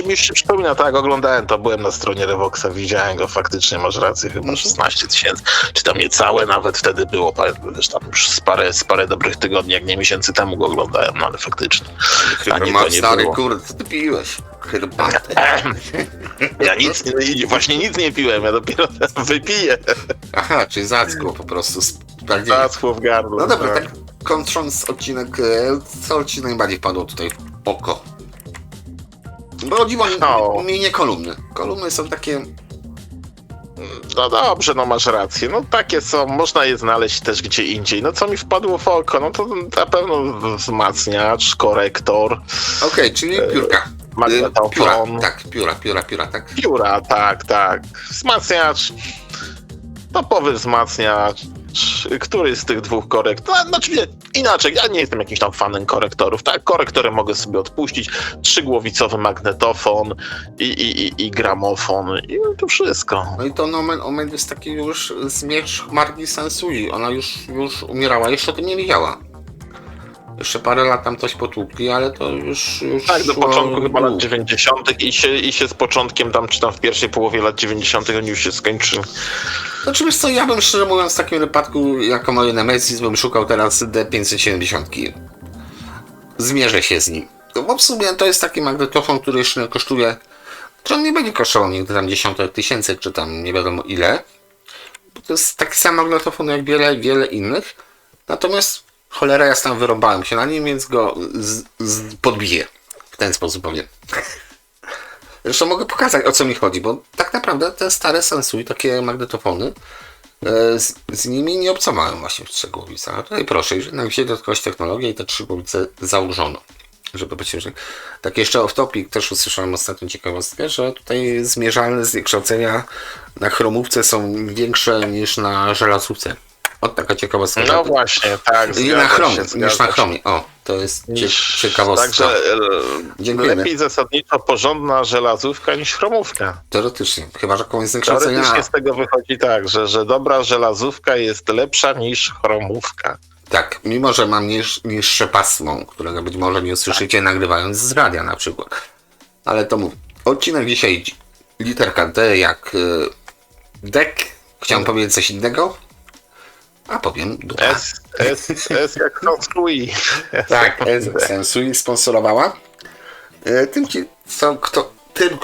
Mi się przypomina, tak, oglądałem to, byłem na stronie Revoxa, widziałem go, faktycznie masz rację, chyba 16 tysięcy, czy tam niecałe nawet wtedy było, wiesz, tam już z parę dobrych tygodni, jak nie miesięcy temu go oglądałem, no ale faktycznie. Chyba to nie stary, było. Kurde, co ty piłeś? Herbatę. Ja właśnie nic nie piłem, ja dopiero wypiję. Aha, czyli zaschło po prostu. Zaschło w gardle. No dobra, tak kończąc odcinek, co ci najbardziej wpadło tutaj w oko? Bo o dziwo O. mi nie kolumny. Kolumny są takie... No dobrze, no masz rację. No takie są, można je znaleźć też gdzie indziej. No co mi wpadło w oko, no to na pewno wzmacniacz, korektor, Okej, czyli piórka. magnetofon. Pióra, tak. Pióra, tak. Wzmacniacz, topowy wzmacniacz. Który z tych dwóch korektorów? Znaczy nie, inaczej, ja nie jestem jakimś tam fanem korektorów, tak? Korektory mogę sobie odpuścić. 3-głowicowy magnetofon i gramofon i to wszystko. No i to nomen omen jest taki już zmierzch marki Sensui. Ona już umierała, jeszcze o tym nie wiedziała. Jeszcze parę lat tam coś potłukli, ale to już Tak, do szło początku chyba w dół. lat 90. i się z początkiem tam, czy tam w pierwszej połowie lat 90. oni już się skończył. Znaczy wiesz co, ja bym szczerze mówiąc w takim wypadku, jako moje Nemesis, bym szukał teraz D570. Zmierzę się z nim. No bo w sumie to jest taki magnetofon, który jeszcze kosztuje, że on nie będzie kosztował nigdy tam dziesiątek tysięcy, czy tam nie wiadomo ile. Bo to jest taki sam magnetofon jak wiele innych. Natomiast cholera jasna, wyrąbałem się na nim, więc go podbiję. W ten sposób powiem. Zresztą mogę pokazać, o co mi chodzi, bo tak naprawdę te stare Sensui, takie magnetofony, z nimi nie obcowałem właśnie w 3 głowicach. A tutaj proszę, że jednak wzięli dodatkowość technologię i te 3 głowice założono. Żeby być że... Tak jeszcze off topic, też usłyszałem ostatnią ciekawostkę, że tutaj zmierzalne zniekształcenia na chromówce są większe niż na żelazówce. O, taka ciekawostka. No właśnie, tak. I na chromie, niż na chromie. O, to jest ciekawostka. Także Dziękujemy. lepiej zasadniczo porządna żelazówka niż chromówka. Teoretycznie, chyba że komuś zniekształcenia... Teoretycznie z tego wychodzi tak, że dobra żelazówka jest lepsza niż chromówka. Tak, mimo że mam niższe pasmo, którego być może nie usłyszycie nagrywając z radia na przykład. Ale to mówię. Odcinek dzisiaj literka D jak dek. Chciałem powiedzieć coś innego, a powiem dupa. S jak Sensui. Tak, Sensui sponsorowała. Tym,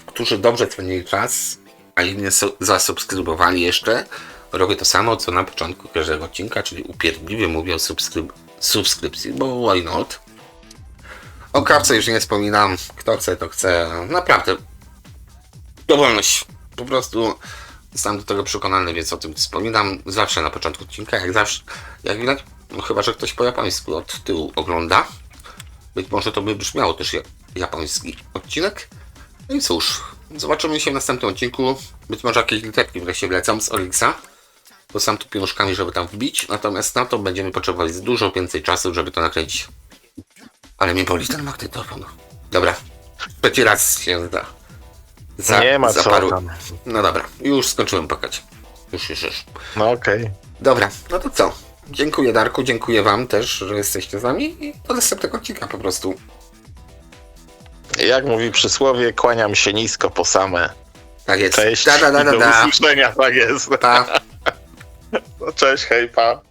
którzy dobrze cenili czas, a inni zasubskrybowali jeszcze, robię to samo, co na początku każdego odcinka, czyli upierdliwie mówię o subskrypcji, bo why not? O kawce już nie wspominam, kto chce, to chce. Naprawdę, dowolność. Po prostu jestem do tego przekonany, więc o tym wspominam zawsze na początku odcinka, jak zawsze, jak widać, no chyba że ktoś po japońsku od tyłu ogląda. Być może to by brzmiało też jak japoński odcinek. No i cóż, zobaczymy się w następnym odcinku. Być może jakieś literki wreszcie wlecą z Olixa, bo sam tu pieniążkami, żeby tam wbić. Natomiast na to będziemy potrzebować dużo więcej czasu, żeby to nakręcić. Ale mnie boli ten magnetofon. Dobra, trzeci raz się zda. Nie ma co tam. No dobra, już skończyłem płakać. Już. No okej. Dobra, no to co? Dziękuję Darku, dziękuję wam też, że jesteście z nami i do następnego odcinka po prostu. Jak mówi przysłowie, kłaniam się nisko po same. Tak jest. Cześć. Da. Do usłyszenia, tak jest. Pa. No, cześć, hej, pa.